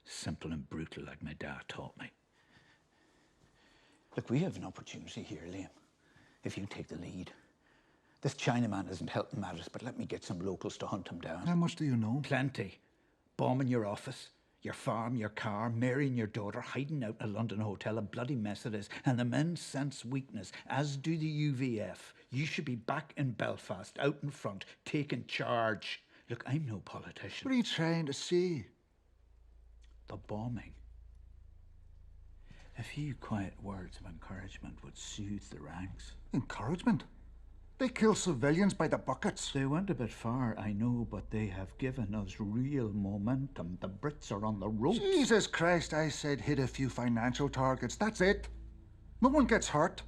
Simple and brutal, like my dad taught me. Look, we have an opportunity here, Liam. If you take the lead, This Chinaman isn't helping matters, but let me get some locals to hunt him down. How much do you know? Plenty. Bombing your office, your farm, your car, marrying your daughter, hiding out in a London hotel, a bloody mess it is. And the men sense weakness, as do the UVF. You should be back in Belfast, out in front, taking charge. Look, I'm no politician. What are you trying to say? The bombing. A few quiet words of encouragement would soothe the ranks. Encouragement? They kill civilians by the buckets. They went a bit far, I know, but they have given us real momentum. The Brits are on the ropes. Jesus Christ, I said hit a few financial targets. That's it. No one gets hurt.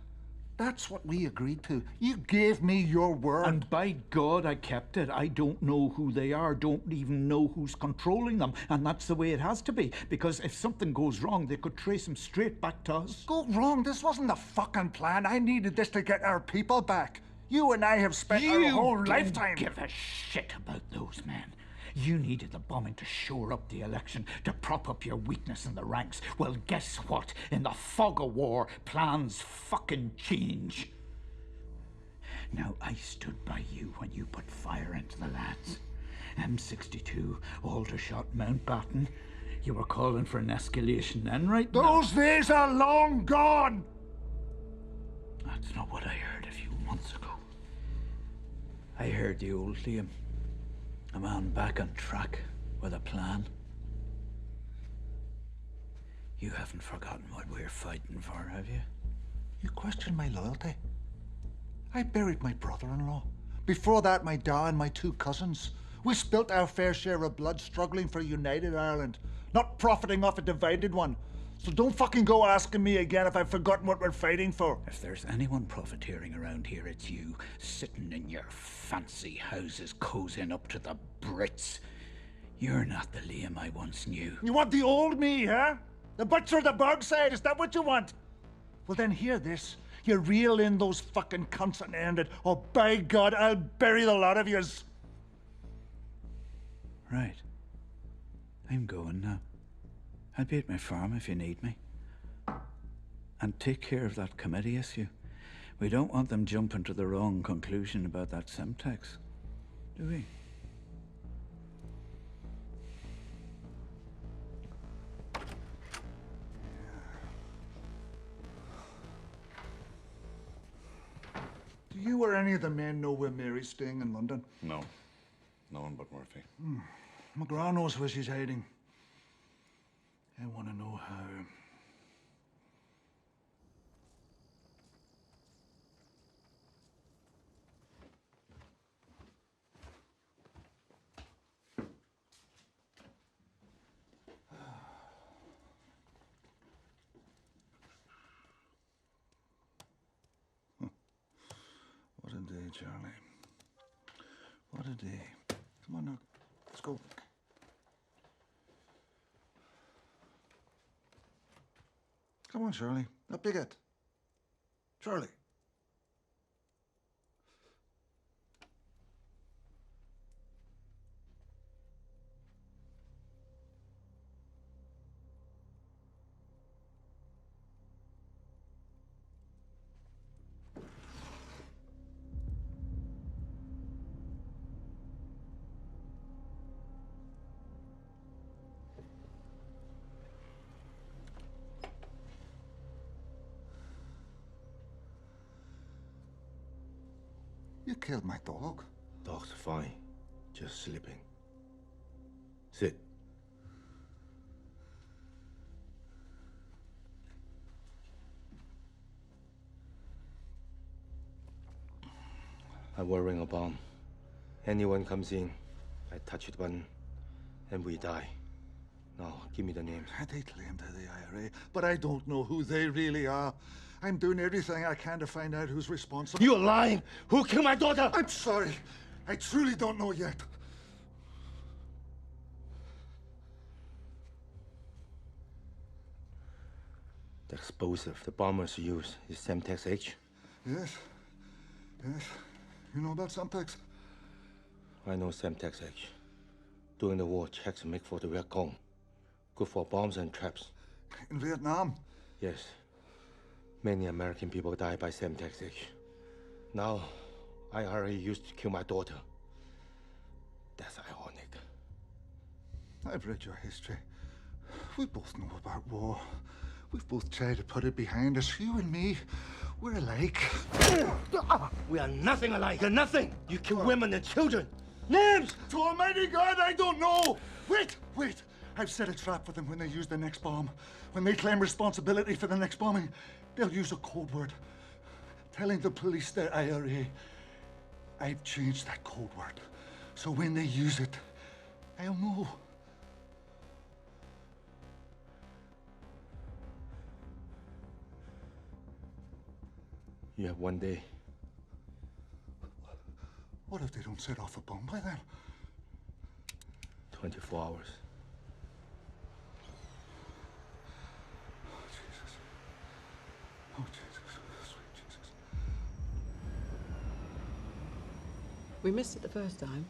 That's what we agreed to. You gave me your word. And by God, I kept it. I don't know who they are, don't even know who's controlling them. And that's the way it has to be. Because if something goes wrong, they could trace them straight back to us. Go wrong? This wasn't the fucking plan. I needed this to get our people back. You and I have spent our whole lifetime. You don't give a shit about those men. You needed the bombing to shore up the election, to prop up your weakness in the ranks. Well, guess what? In the fog of war, plans fucking change. Now, I stood by you when you put fire into the lads. M62, Aldershot, Mountbatten. You were calling for an escalation then, right? Those days are long gone! That's not what I heard a few months ago. I heard the old Liam. A man back on track with a plan. You haven't forgotten what we're fighting for, have you? You question my loyalty? I buried my brother-in-law. Before that, my da and my 2 cousins. We spilt our fair share of blood struggling for a united Ireland, not profiting off a divided one. So don't fucking go asking me again if I've forgotten what we're fighting for. If there's anyone profiteering around here, it's you, sitting in your fancy houses, cozying up to the Brits. You're not the Liam I once knew. You want the old me, huh? The butcher of the Burgside, is that what you want? Well then hear this. You reel in those fucking cunts and end it, or by God, I'll bury the lot of yous. Right. I'm going now. I'll be at my farm if you need me. And take care of that committee issue. We don't want them jumping to the wrong conclusion about that Semtex, do we? Do you or any of the men know where Mary's staying in London? No. No one but Murphy. McGraw knows where she's hiding. I want to know how. What a day, Charlie. What a day. Come on now, let's go. Come on, Charlie. Up you get. Charlie. You killed my dog. Dog's fine. Just sleeping. Sit. I will ring a bomb. Anyone comes in, I touch the button, and we die. Now, give me the names. They claim they're the IRA, but I don't know who they really are. I'm doing everything I can to find out who's responsible. You're lying! Who killed my daughter? I'm sorry. I truly don't know yet. The explosive the bombers use is Semtex H. Yes. Yes. You know about Semtex? I know Semtex H. During the war, Czechs make for the Viet Cong. Good for bombs and traps. In Vietnam? Yes. Many American people die by Semtex H. Now, IRA used to kill my daughter. That's ironic. I've read your history. We both know about war. We've both tried to put it behind us. You and me, we're alike. We are nothing alike. You're nothing. You kill women and children. Names! To Almighty God, I don't know! Wait! I've set a trap for them when they use the next bomb. When they claim responsibility for the next bombing, they'll use a code word. Telling the police they're IRA. I've changed that code word. So when they use it, I'll know. You have 1 day. What if they don't set off a bomb by then? 24 hours. Oh, Jesus. Oh, Jesus. Sweet Jesus. We missed it the first time,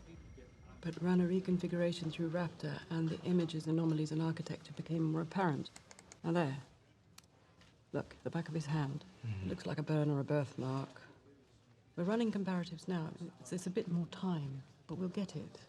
but ran a reconfiguration through Raptor, and the images, anomalies, and architecture became more apparent. Now there. Look, the back of his hand. It looks like a burn or a birthmark. We're running comparatives now. It's a bit more time, but we'll get it.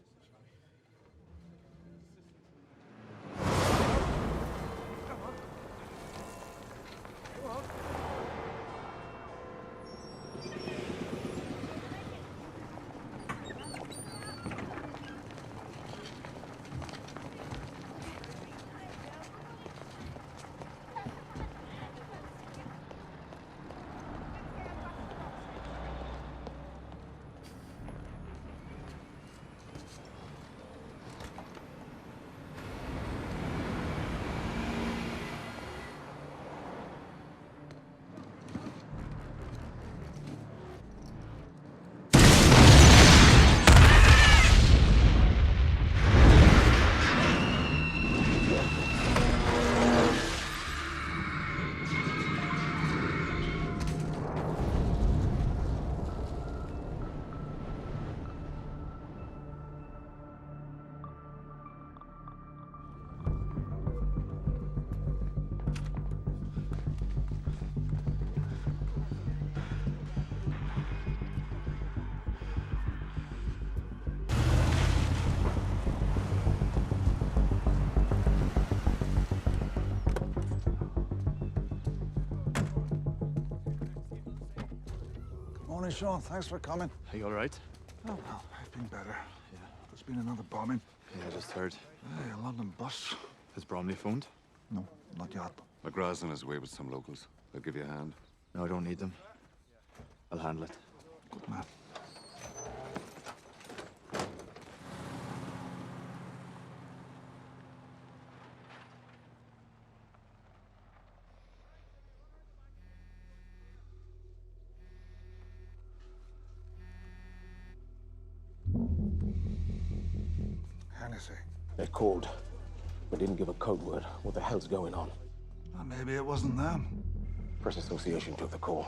Morning, Sean. Thanks for coming. Are you all right? Oh, well, I've been better. Yeah. There's been another bombing. Yeah, I just heard. Hey, a London bus. Has Bromley phoned? No, not yet. McGraw's on his way with some locals. They'll give you a hand. No, I don't need them. I'll handle it. Good man. Hennessy. They called, but didn't give a code word. What the hell's going on? Well, maybe it wasn't them. Press Association took the call.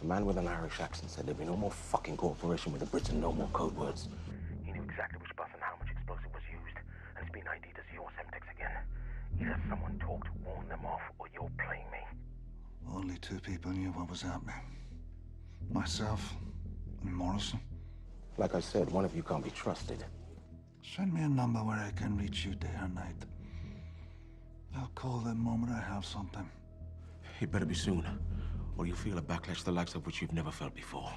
A man with an Irish accent said there'd be no more fucking cooperation with the Brits and no more code words. He knew exactly which bus and how much explosive was used, and it's been ID'd as your Semtex again. Either someone talked to warn them off, or you're playing me. Only two people knew what was happening. Myself and Morrison. Like I said, one of you can't be trusted. Send me a number where I can reach you day or night. I'll call the moment I have something. It better be soon, or you'll feel a backlash the likes of which you've never felt before.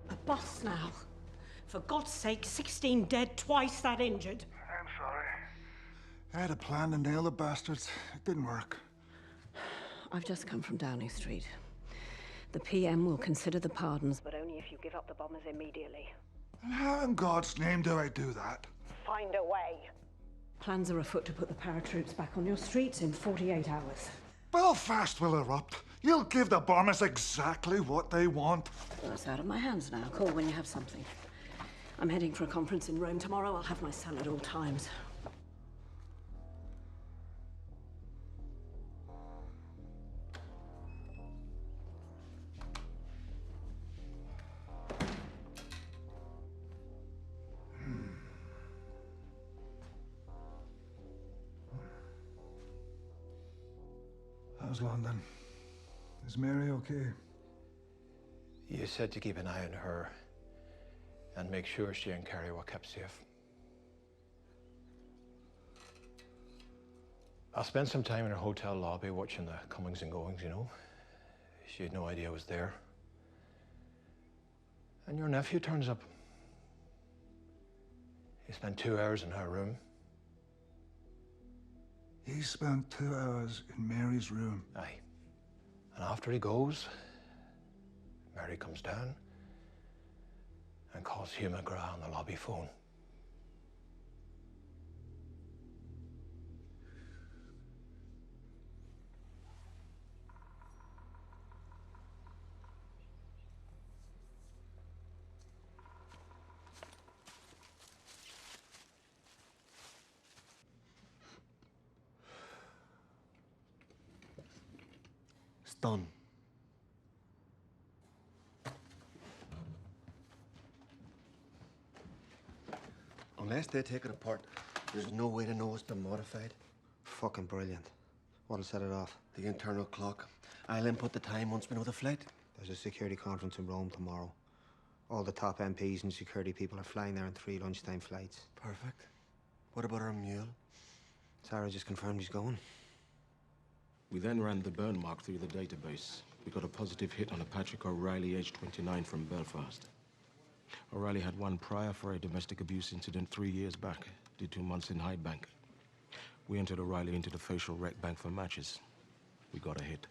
A bus now. For God's sake, 16 dead, twice that injured. I'm sorry. I had a plan to nail the bastards. It didn't work. I've just come from Downing Street. The PM will consider the pardons, but only if you give up the bombers immediately. And how in God's name do I do that? Find a way. Plans are afoot to put the paratroops back on your streets in 48 hours. Belfast will erupt. You'll give the bombers exactly what they want. Well, it's out of my hands now. Call when you have something. I'm heading for a conference in Rome tomorrow. I'll have my son at all times. How's London? Is Mary okay? You said to keep an eye on her and make sure she and Carrie were kept safe. I'll spend some time in her hotel lobby watching the comings and goings, you know. She had no idea I was there. And your nephew turns up. He spent 2 hours in her room. He spent 2 hours in Mary's room. Aye. And after he goes, Mary comes down and calls Hugh McGrath on the lobby phone. It's done. Unless they take it apart, there's no way to know it's been modified. Fucking brilliant. What'll set it off? The internal clock. I'll input the time once we know the flight. There's a security conference in Rome tomorrow. All the top MPs and security people are flying there on 3 lunchtime flights. Perfect. What about our mule? Sarah just confirmed he's going. We then ran the burn mark through the database. We got a positive hit on a Patrick O'Reilly, age 29, from Belfast. O'Reilly had one prior for a domestic abuse incident 3 years back. Did 2 months in Highbank. We entered O'Reilly into the facial rec bank for matches. We got a hit.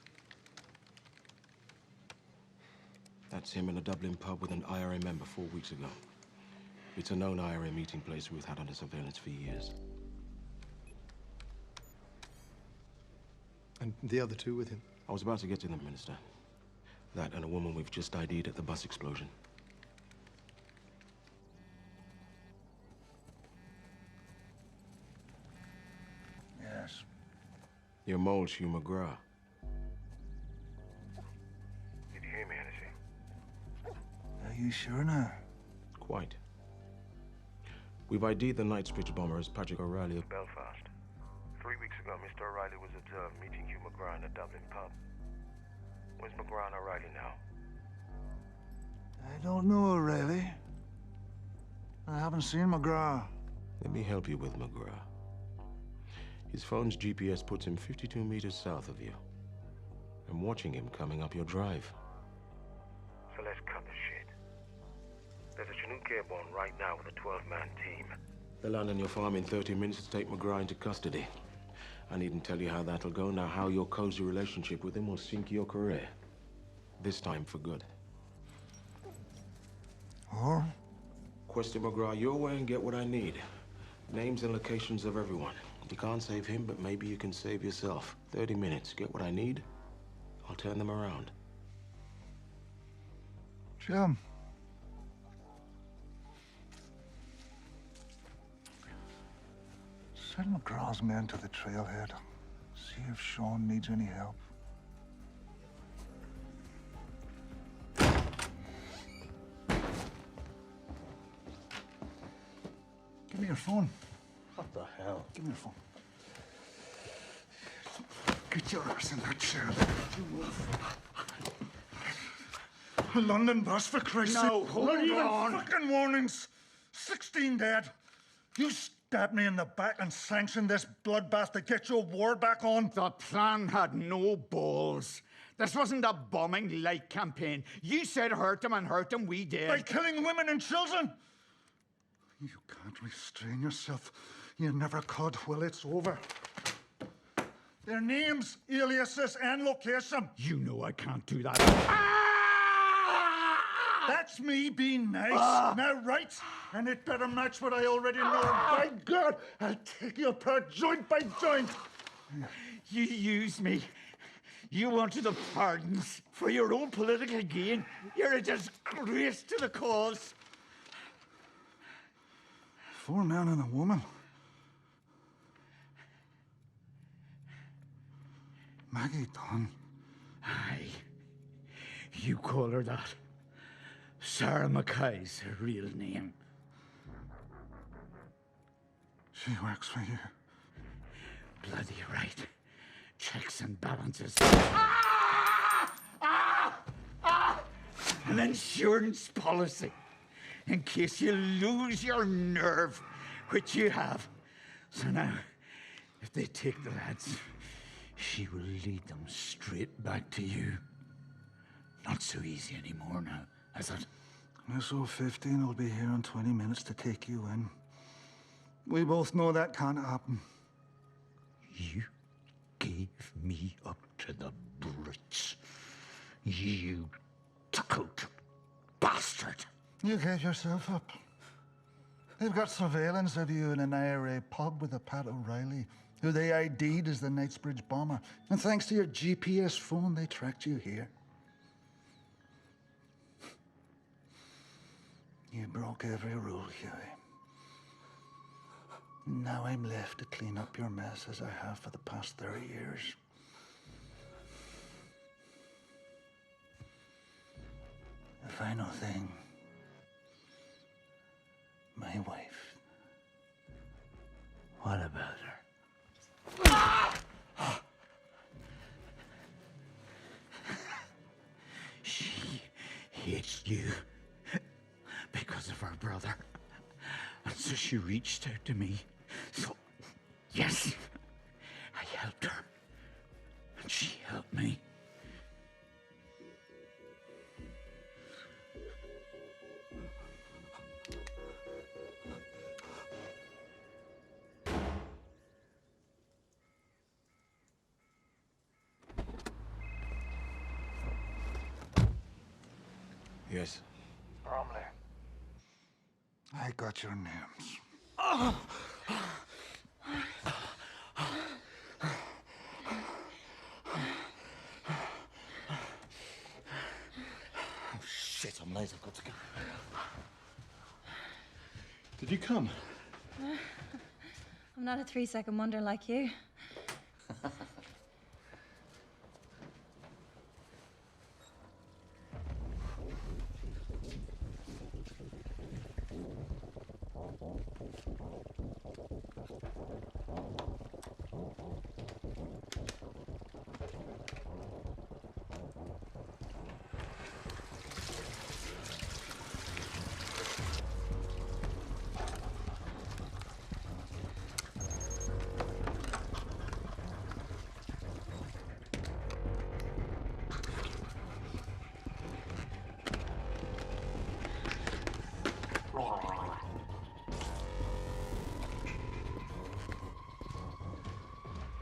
That's him in a Dublin pub with an IRA member 4 weeks ago. It's a known IRA meeting place we've had under surveillance for years. And the other 2 with him? I was about to get to them, Minister. That and a woman we've just ID'd at the bus explosion. Yes. Your mole's Hugh McGrath. Did you hear me, Hennessy? Are you sure now? Quite. We've ID'd the Knightsbridge bomber as Patrick O'Reilly of Belfast. 3 weeks ago, Mr. O'Reilly was observed meeting Hugh McGrath in a Dublin pub. Where's McGrath and O'Reilly now? I don't know, O'Reilly. I haven't seen McGrath. Let me help you with McGrath. His phone's GPS puts him 52 meters south of you. I'm watching him coming up your drive. So let's cut the shit. There's a Chinook airborne right now with a 12-man team. They'll land on your farm in 30 minutes to take McGrath into custody. I needn't tell you how that'll go, now how your cozy relationship with him will sink your career. This time for good. Or? Question McGrath your way and get what I need. Names and locations of everyone. You can't save him, but maybe you can save yourself. 30 minutes, get what I need, I'll turn them around. Jim. Send McGraw's men to the trailhead. See if Sean needs any help. Give me your phone. What the hell? Give me your phone. Get your ass in that chair. A London bus, for Christ's sake. No, hold Not even on. fucking warnings. 16 dead. You stabbed me in the back and sanctioned this bloodbath to get your war back on. The plan had no balls. This wasn't a bombing-like campaign. You said hurt them, we did. By killing women and children. You can't restrain yourself. You never could. Well, it's over. Their names, aliases, and location. You know I can't do that. That's me being nice. Now, right? And it better match what I already know. By God, I'll take you apart joint by joint. You used me. You wanted the pardons for your own political gain. You're a disgrace to the cause. 4 men and a woman. Maggie Dunn. Aye. You call her that. Sarah Mackay's her real name. She works for you. Bloody right. Checks and balances. an insurance policy in case you lose your nerve, which you have. So now, if they take the lads, she will lead them straight back to you. Not so easy anymore now, is it? SO-15 will be here in 20 minutes to take you in. We both know that can't happen. You gave me up to the brutes. You tickled bastard. You gave yourself up. They've got surveillance of you in an IRA pub with a Pat O'Reilly, who they ID'd as the Knightsbridge bomber. And thanks to your GPS phone, they tracked you here. You broke every rule, Huey. Now I'm left to clean up your mess as I have for the past 30 years. The final thing. My wife. What about her? She hates you because of her brother. And so she reached out to me. So, yes, I helped her. And she helped me. Yes. Bromley. I got your names. Oh shit, I'm late. I've got to go. Did you come? I'm not a 3-second wonder like you.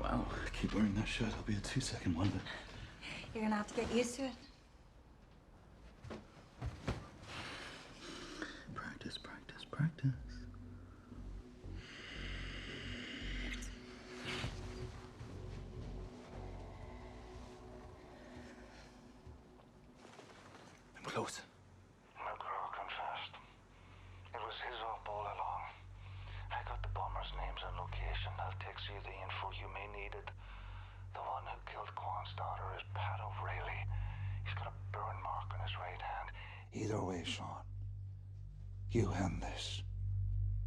Wow, keep wearing that shirt. I'll be a 2-second wonder. You're gonna have to get used to it. Practice, practice, practice. I'm close. McGraw confessed. It was his up all along. I got the bombers' names and location. I'll text you the info you may need it. The one who killed Quan's daughter is Pat O'Reilly. He's got a burn mark on his right hand. Either way, Sean, you end this.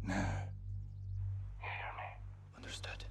Now. You hear me? Understood.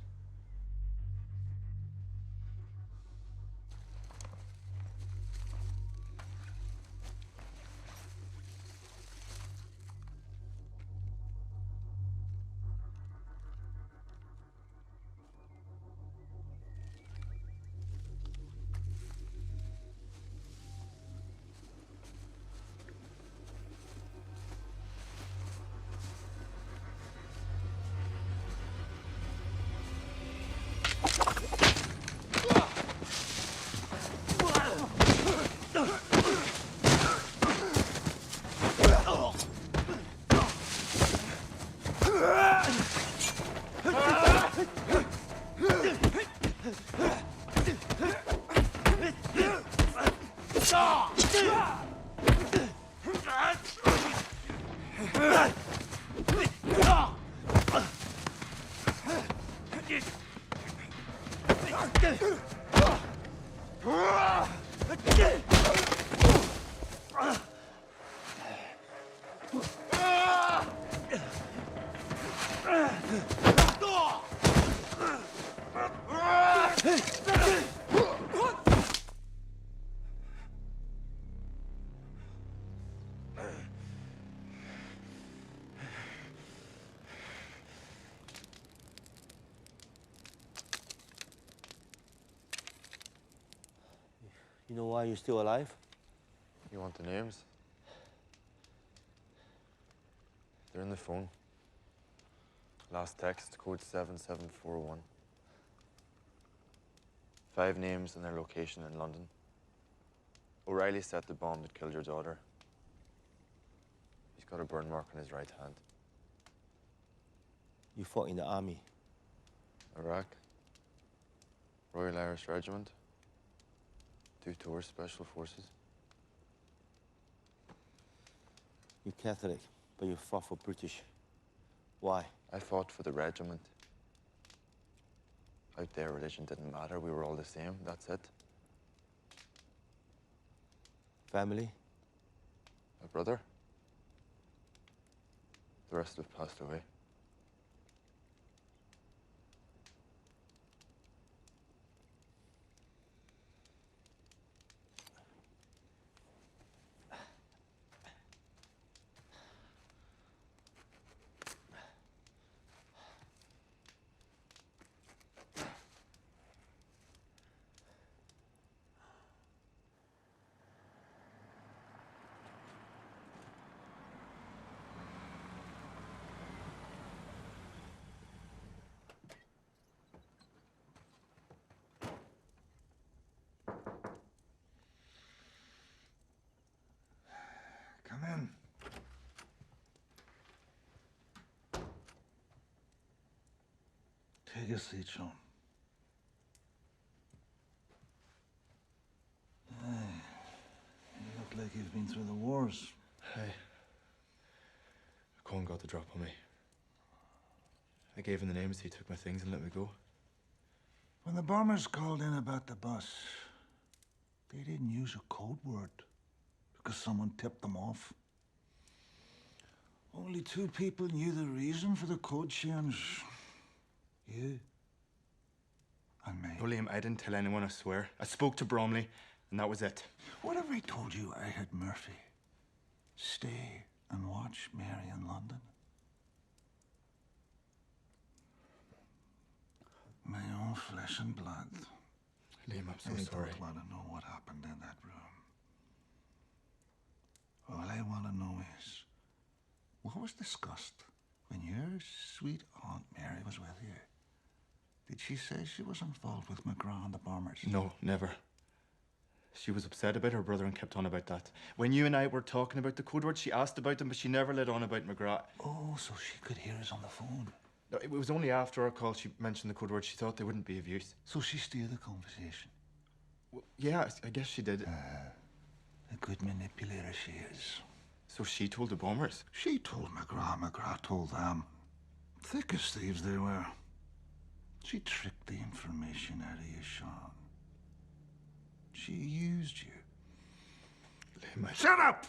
You know why you're still alive? You want the names? They're in the phone. Last text, code 7741. 5 names and their location in London. O'Reilly set the bomb that killed your daughter. He's got a burn mark on his right hand. You fought in the army. Iraq. Royal Irish Regiment. 2 tours, Special Forces. You're Catholic, but you fought for British. Why? I fought for the regiment. Out there, religion didn't matter. We were all the same. That's it. Family? My brother. The rest have passed away. Come in. Take a seat, Sean. Hey, you look like you've been through the wars. Hey. Colin got the drop on me. I gave him the names, he took my things and let me go. When the bombers called in about the bus, they didn't use a code word because someone tipped them off. Only 2 people knew the reason for the code change. You and me. No, Liam, I didn't tell anyone, I swear. I spoke to Bromley, and that was it. What if I told you I had Murphy stay and watch Mary in London? My own flesh and blood. Liam, I'm so I sorry. don't want to know what happened in that room. All I want to know is, what was discussed when your sweet Aunt Mary was with you? Did she say she was involved with McGrath and the bombers? No, never. She was upset about her brother and kept on about that. When you and I were talking about the code word, she asked about them, but she never let on about McGrath. Oh, so she could hear us on the phone. No, it was only after our call she mentioned the code word. She thought they wouldn't be of use. So she steered the conversation? Well, yeah, I guess she did. A good manipulator she is. So she told the bombers? She told McGrath, McGrath told them. Thick as thieves they were. She tricked the information out of you, Sean. She used you. Liam, Shut up!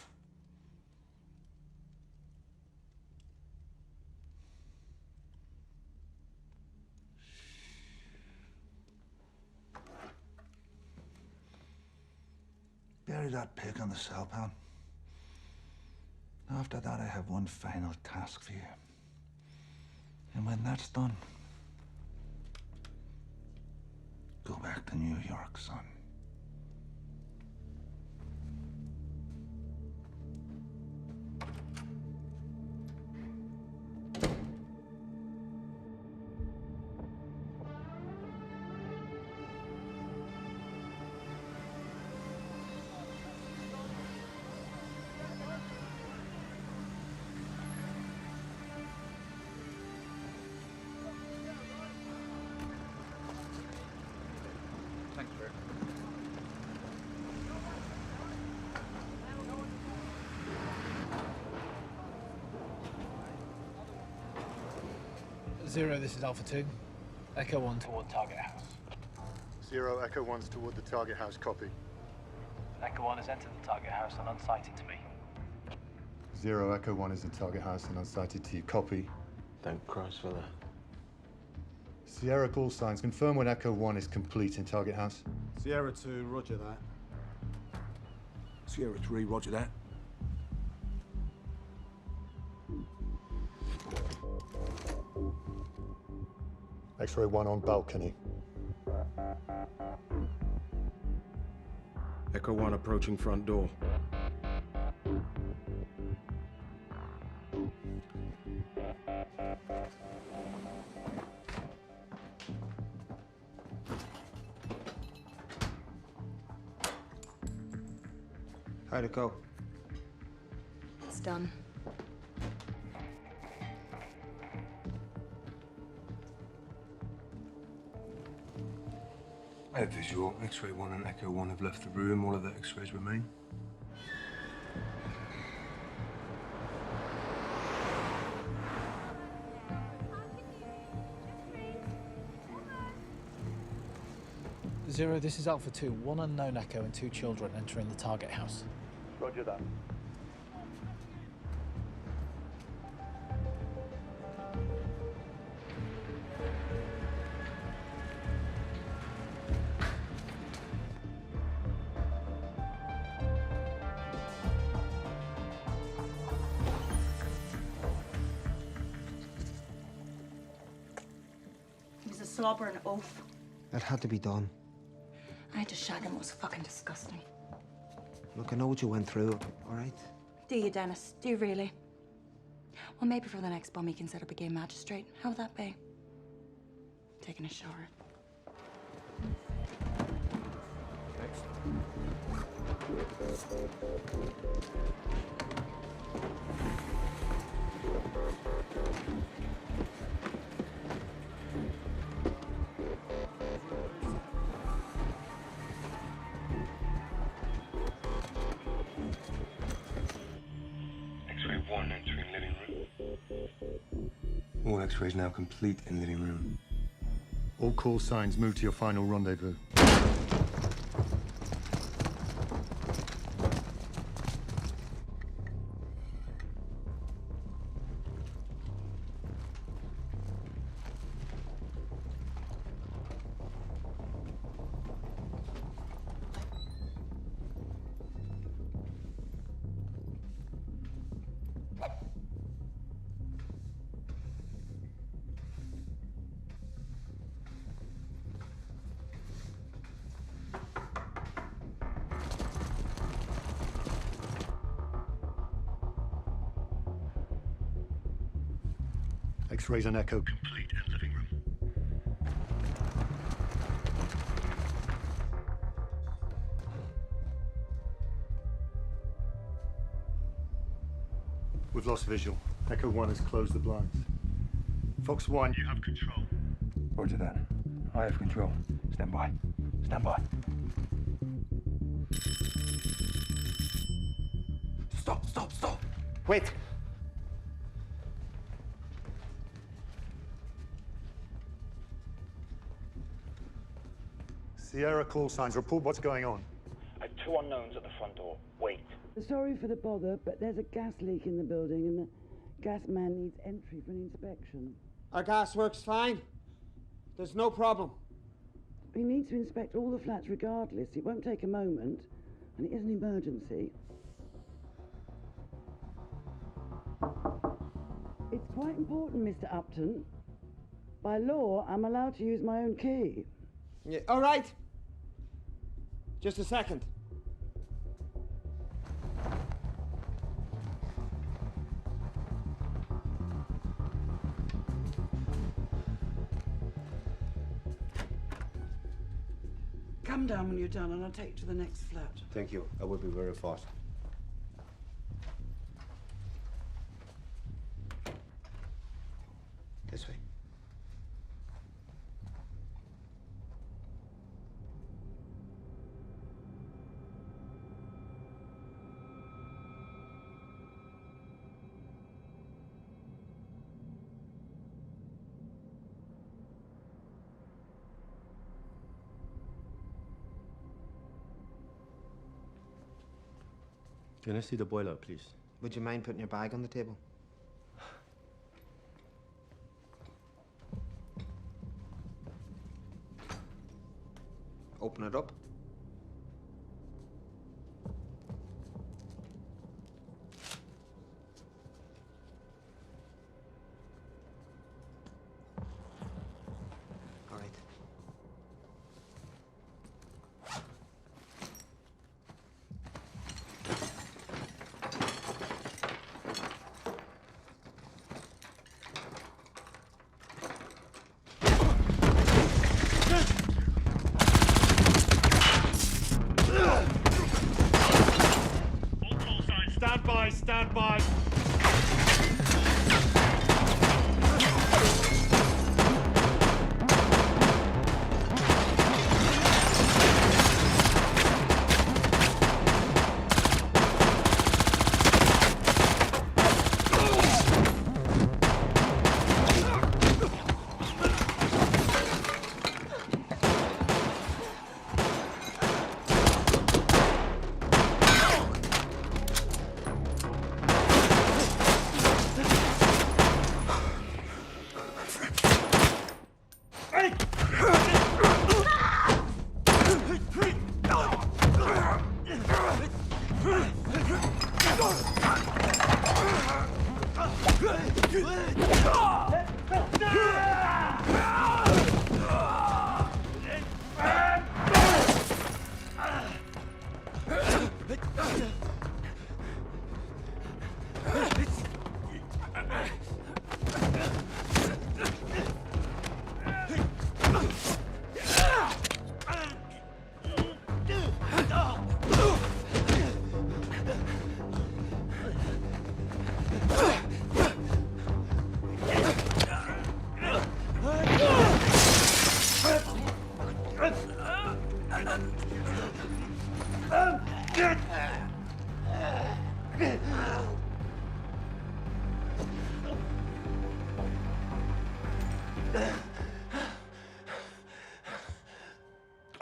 Bury that pig on the cell pan. After that, I have one final task for you. And when that's done, go back to New York, son. Thanks, sir. Zero, this is Alpha 2. Echo 1 toward target house. 0, Echo 1's toward the target house, copy. Echo 1 has entered the target house and unsighted to me. 0, Echo 1 is in target house and unsighted to you, copy. Thank Christ for that. Sierra call signs, confirm when Echo 1 is complete in target house. Sierra 2, roger that. Sierra 3, roger that. X-ray 1 on balcony. Echo 1 approaching front door. How'd it go? It's done. I have visual. X-ray 1 and Echo 1 have left the room. All of the X-rays remain. Zero, this is Alpha 2. One unknown Echo and 2 children entering the target house. Roger that. He was a slobber and oaf. That had to be done. I had to shag him. It was fucking disgusting. Look, I know what you went through, all right? Do you, Dennis? Do you really? Well, maybe for the next bomb he can set up a game magistrate. How would that be? Taking a shower. X-ray 1 entering living room. All X-rays now complete in living room. All call signs move to your final rendezvous. X-rays and Echo complete in living room. We've lost visual. Echo 1 has closed the blinds. Fox 1, you have control. Roger that. I have control. Stand by. Stand by. Stop, stop, stop! Wait! Sierra call signs. Report what's going on. I have 2 unknowns at the front door. Wait. Sorry for the bother, but there's a gas leak in the building and the gas man needs entry for an inspection. Our gas works fine. There's no problem. He needs to inspect all the flats regardless. It won't take a moment, and it is an emergency. It's quite important, Mr. Upton. By law, I'm allowed to use my own key. Yeah, all right. Just a second. Come down when you're done, and I'll take you to the next flat. Thank you. I will be very fast. This way. Can I see the boiler, please? Would you mind putting your bag on the table? Open it up. All right.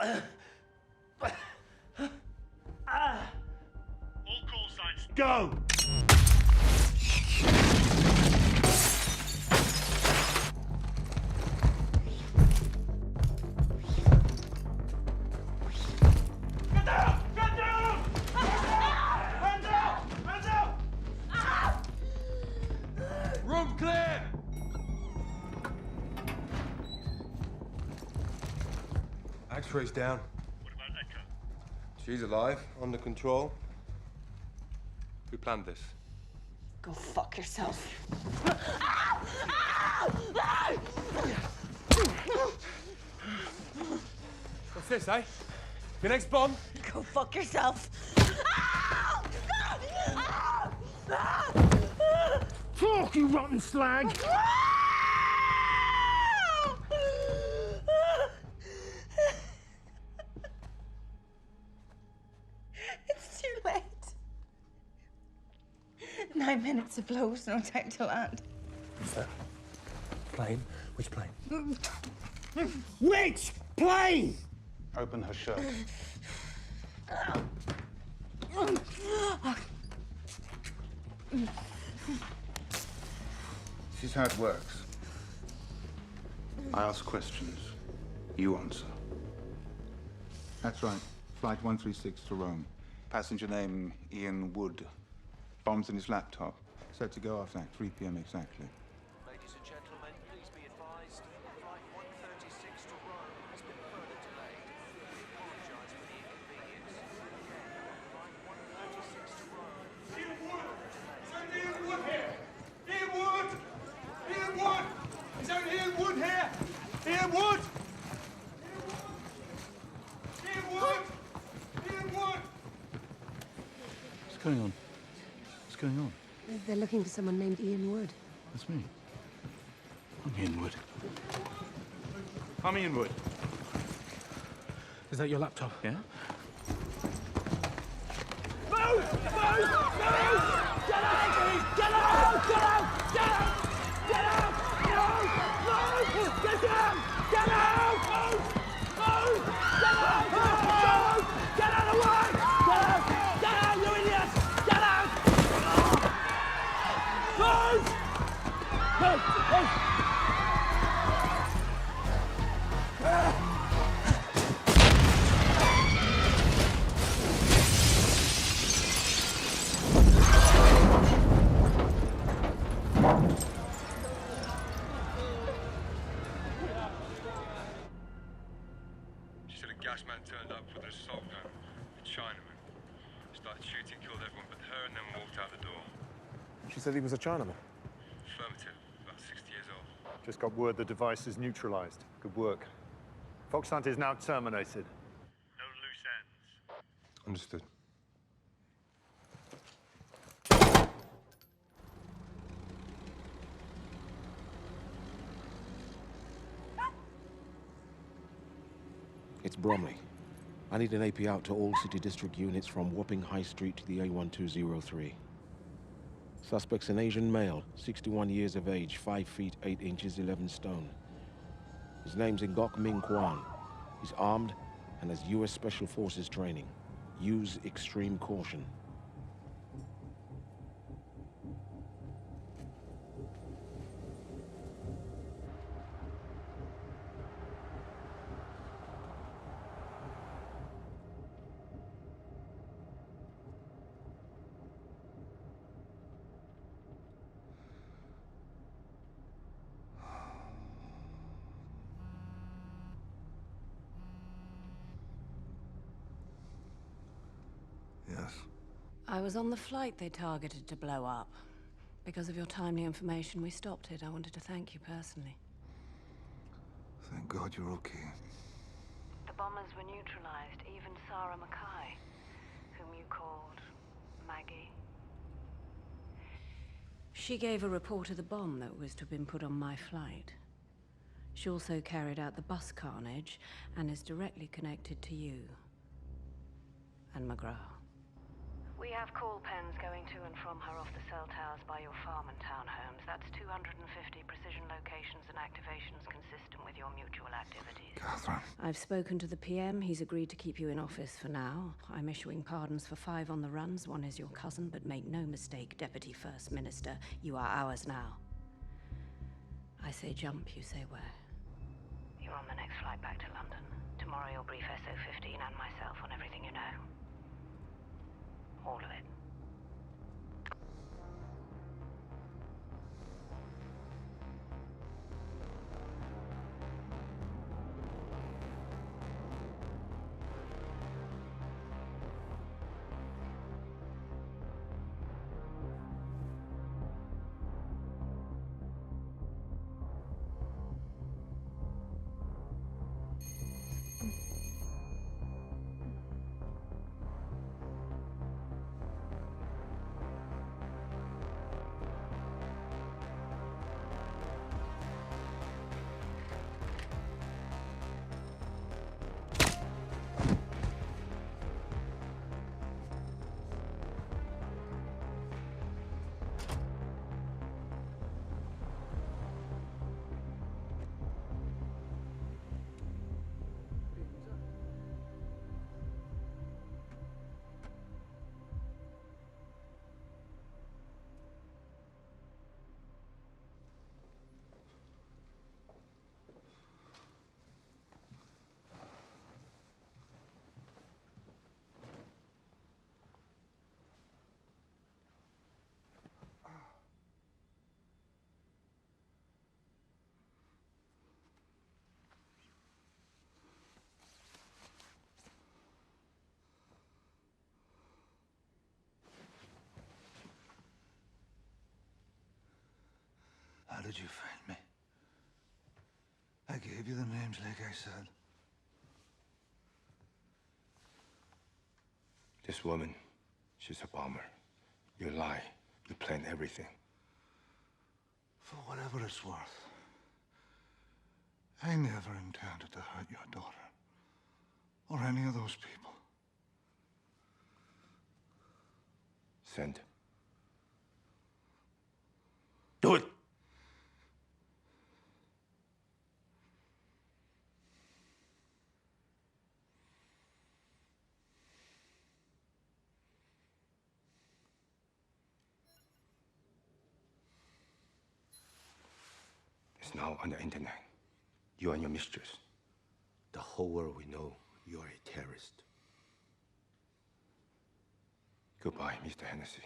All call signs, go! Get down! Get down! Hands up! Hands up! Room clear! X-rays down. What about Echo? She's alive, under control. Who planned this? Go fuck yourself. What's this, eh? Your next bomb? Go fuck yourself. Fuck you, rotten slag! It's too late. 9 minutes to blows, no time to land. What's that? Plane? Which plane? Which plane? Open her shirt. This is how it works. I ask questions. You answer. That's right. Flight 136 to Rome. Passenger name, Ian Wood. Bombs in his laptop. Set to go off at 3 p.m. exactly. Ladies and gentlemen, please be advised. Flight 136 to Rome has been further delayed. We apologize for the inconvenience. Flight 136 to Rome. Ian Wood! Is that Ian Wood here? Ian Wood! Ian Wood! Is that Ian Wood here? Ian Wood! Ian Wood! Ian Wood! What's going on? What's going on? They're looking for someone named Ian Wood. That's me. I'm Ian Wood. I'm Ian Wood. Is that your laptop? Yeah? Move! Move! Move! Get out! Get out! Get out! Get out! Get out! Move! Move! Get down! Get out! Move! Move! Get out! Move! Get out of the way! Get out! Get out, you idiots! Get out! Move! Move! Move! She said a gas man turned up with an assault gun, a Chinaman. Started shooting, killed everyone but her, and then walked out the door. She said he was a Chinaman. Affirmative, about 60 years old. Just got word the device is neutralized. Good work. Fox Hunt is now terminated. No loose ends. Understood. It's Bromley. I need an AP out to all City District units from Wapping High Street to the A1203. Suspect's an Asian male, 61 years of age, 5 feet 8 inches 11 stone. His name's Ngok Ming Kwan. He's armed and has US Special Forces training. Use extreme caution. Yes. I was on the flight they targeted to blow up. Because of your timely information, we stopped it. I wanted to thank you personally. Thank God you're okay. The bombers were neutralized, even Sarah Mackay, whom you called Maggie. She gave a report of the bomb that was to have been put on my flight. She also carried out the bus carnage and is directly connected to you and McGrath. We have call pens going to and from her off the cell towers by your farm and townhomes. That's 250 precision locations and activations consistent with your mutual activities. Catherine. I've spoken to the PM. He's agreed to keep you in office for now. I'm issuing pardons for 5 on the runs. One is your cousin, but make no mistake, Deputy First Minister, you are ours now. I say jump, you say where. You're on the next flight back to London. Tomorrow you'll brief SO15 and myself on everything you know. All of it. How did you find me? I gave you the names like I said. This woman, she's a bomber. You lie. You plan everything. For whatever it's worth, I never intended to hurt your daughter. Or any of those people. Send. Do it! It's now on the internet. You and your mistress. The whole world will know you are a terrorist. Goodbye, Mr. Hennessy.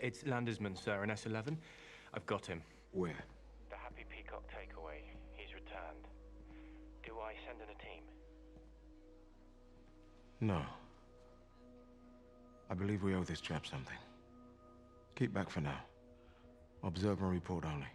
It's Landersman, sir, an S11. I've got him. Where? The Happy Peacock takeaway. He's returned. Do I send in a team? No. I believe we owe this chap something. Keep back for now. Observe and report only.